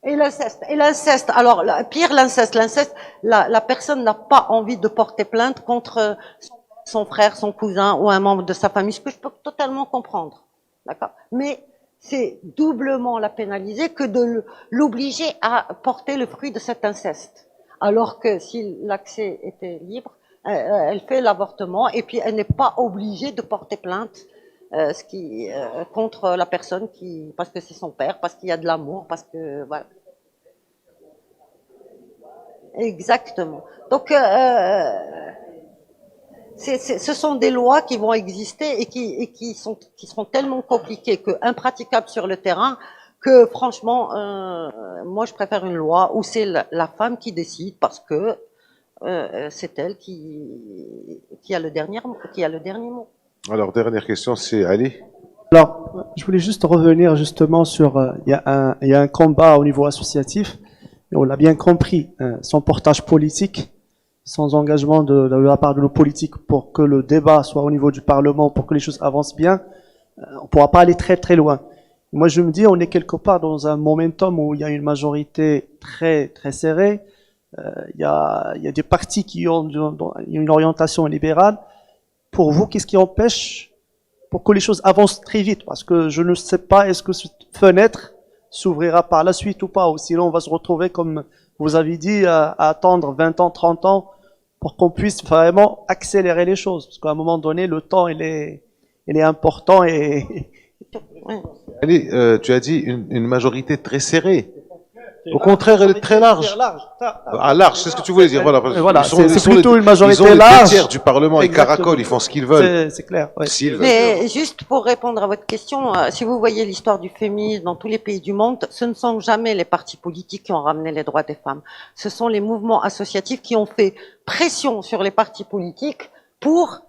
Et l'inceste. Alors, pire, l'inceste. L'inceste, la personne n'a pas envie de porter plainte contre son frère, son cousin ou un membre de sa famille, ce que je peux totalement comprendre. D'accord? Mais c'est doublement la pénaliser que de l'obliger à porter le fruit de cet inceste. Alors que si l'accès était libre, elle fait l'avortement et puis elle n'est pas obligée de porter plainte contre la personne parce que c'est son père, parce qu'il y a de l'amour, parce que voilà. Exactement. Donc ce sont des lois qui vont exister et qui seront tellement compliquées que impraticables sur le terrain que franchement, moi je préfère une loi où c'est la femme qui décide parce que c'est elle qui a le dernier mot. Alors, dernière question, c'est Ali. Alors, je voulais juste revenir justement sur, il y a un combat au niveau associatif, et on l'a bien compris, sans portage politique, sans engagement de la part de nos politiques pour que le débat soit au niveau du Parlement, pour que les choses avancent bien, on ne pourra pas aller très très loin. Moi je me dis, on est quelque part dans un momentum où il y a une majorité très très serrée, il y a des partis qui ont une orientation libérale. Pour vous, qu'est-ce qui empêche pour que les choses avancent très vite? Parce que je ne sais pas, est-ce que cette fenêtre s'ouvrira par la suite ou pas, ou sinon on va se retrouver, comme vous avez dit, à attendre 20 ans, 30 ans pour qu'on puisse vraiment accélérer les choses. Parce qu'à un moment donné, le temps, il est important et... Ali, tu as dit une majorité très serrée. Au contraire, elle est très large. Ah, large, c'est ce que tu voulais dire. Voilà, c'est plutôt une majorité ils ont large. Les 2 tiers du Parlement, ils caracolent, ils font ce qu'ils veulent. C'est clair. Ouais. Mais juste pour répondre à votre question, si vous voyez l'histoire du féminisme dans tous les pays du monde, ce ne sont jamais les partis politiques qui ont ramené les droits des femmes. Ce sont les mouvements associatifs qui ont fait pression sur les partis politiques pour...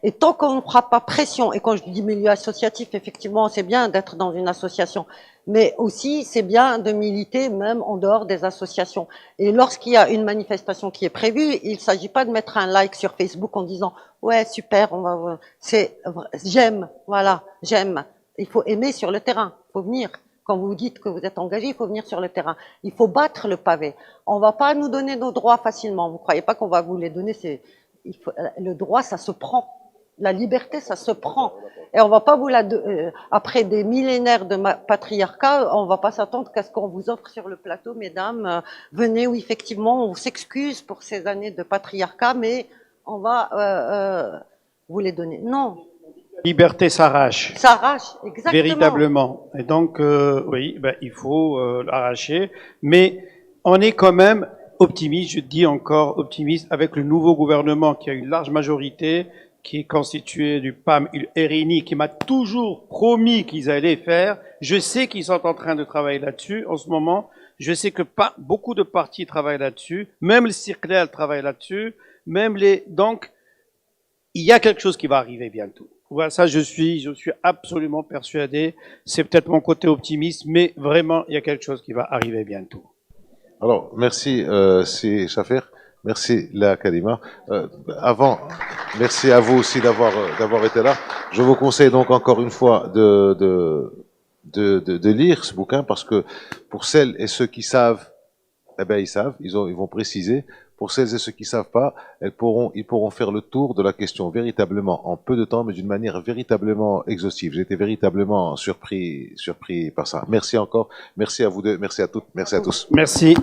Et tant qu'on ne fera pas pression, et quand je dis milieu associatif, effectivement, c'est bien d'être dans une association, mais aussi c'est bien de militer même en dehors des associations. Et lorsqu'il y a une manifestation qui est prévue, il ne s'agit pas de mettre un like sur Facebook en disant « ouais, super, on va... » C'est « j'aime, voilà, j'aime ». Il faut aimer sur le terrain, il faut venir. Quand vous dites que vous êtes engagé, il faut venir sur le terrain. Il faut battre le pavé. On ne va pas nous donner nos droits facilement. Vous ne croyez pas qu'on va vous les donner, le droit, ça se prend. La liberté, ça se prend. Et on va pas vous après des millénaires de patriarcat, on va pas s'attendre qu'à ce qu'on vous offre sur le plateau, mesdames, venez, où effectivement, on s'excuse pour ces années de patriarcat, mais on va vous les donner. Non. Liberté s'arrache. S'arrache, exactement. Véritablement. Et donc, oui, il faut l'arracher. Mais on est quand même optimiste, je dis encore optimiste, avec le nouveau gouvernement qui a une large majorité, qui est constitué du PAM Erini, qui m'a toujours promis qu'ils allaient faire. Je sais qu'ils sont en train de travailler là-dessus en ce moment. Je sais que beaucoup de partis travaillent là-dessus. Même le Circlel travaille là-dessus. Donc, il y a quelque chose qui va arriver bientôt. Voilà, ça, je suis absolument persuadé. C'est peut-être mon côté optimiste, mais vraiment, il y a quelque chose qui va arriver bientôt. Alors, merci, si Chafer. Merci, la Kalima. Merci à vous aussi d'avoir été là. Je vous conseille donc encore une fois de lire ce bouquin parce que pour celles et ceux qui savent, eh ben, ils savent, ils vont préciser. Pour celles et ceux qui savent pas, ils pourront faire le tour de la question véritablement en peu de temps, mais d'une manière véritablement exhaustive. J'ai été véritablement surpris par ça. Merci encore. Merci à vous deux. Merci à toutes. Merci à tous. Merci.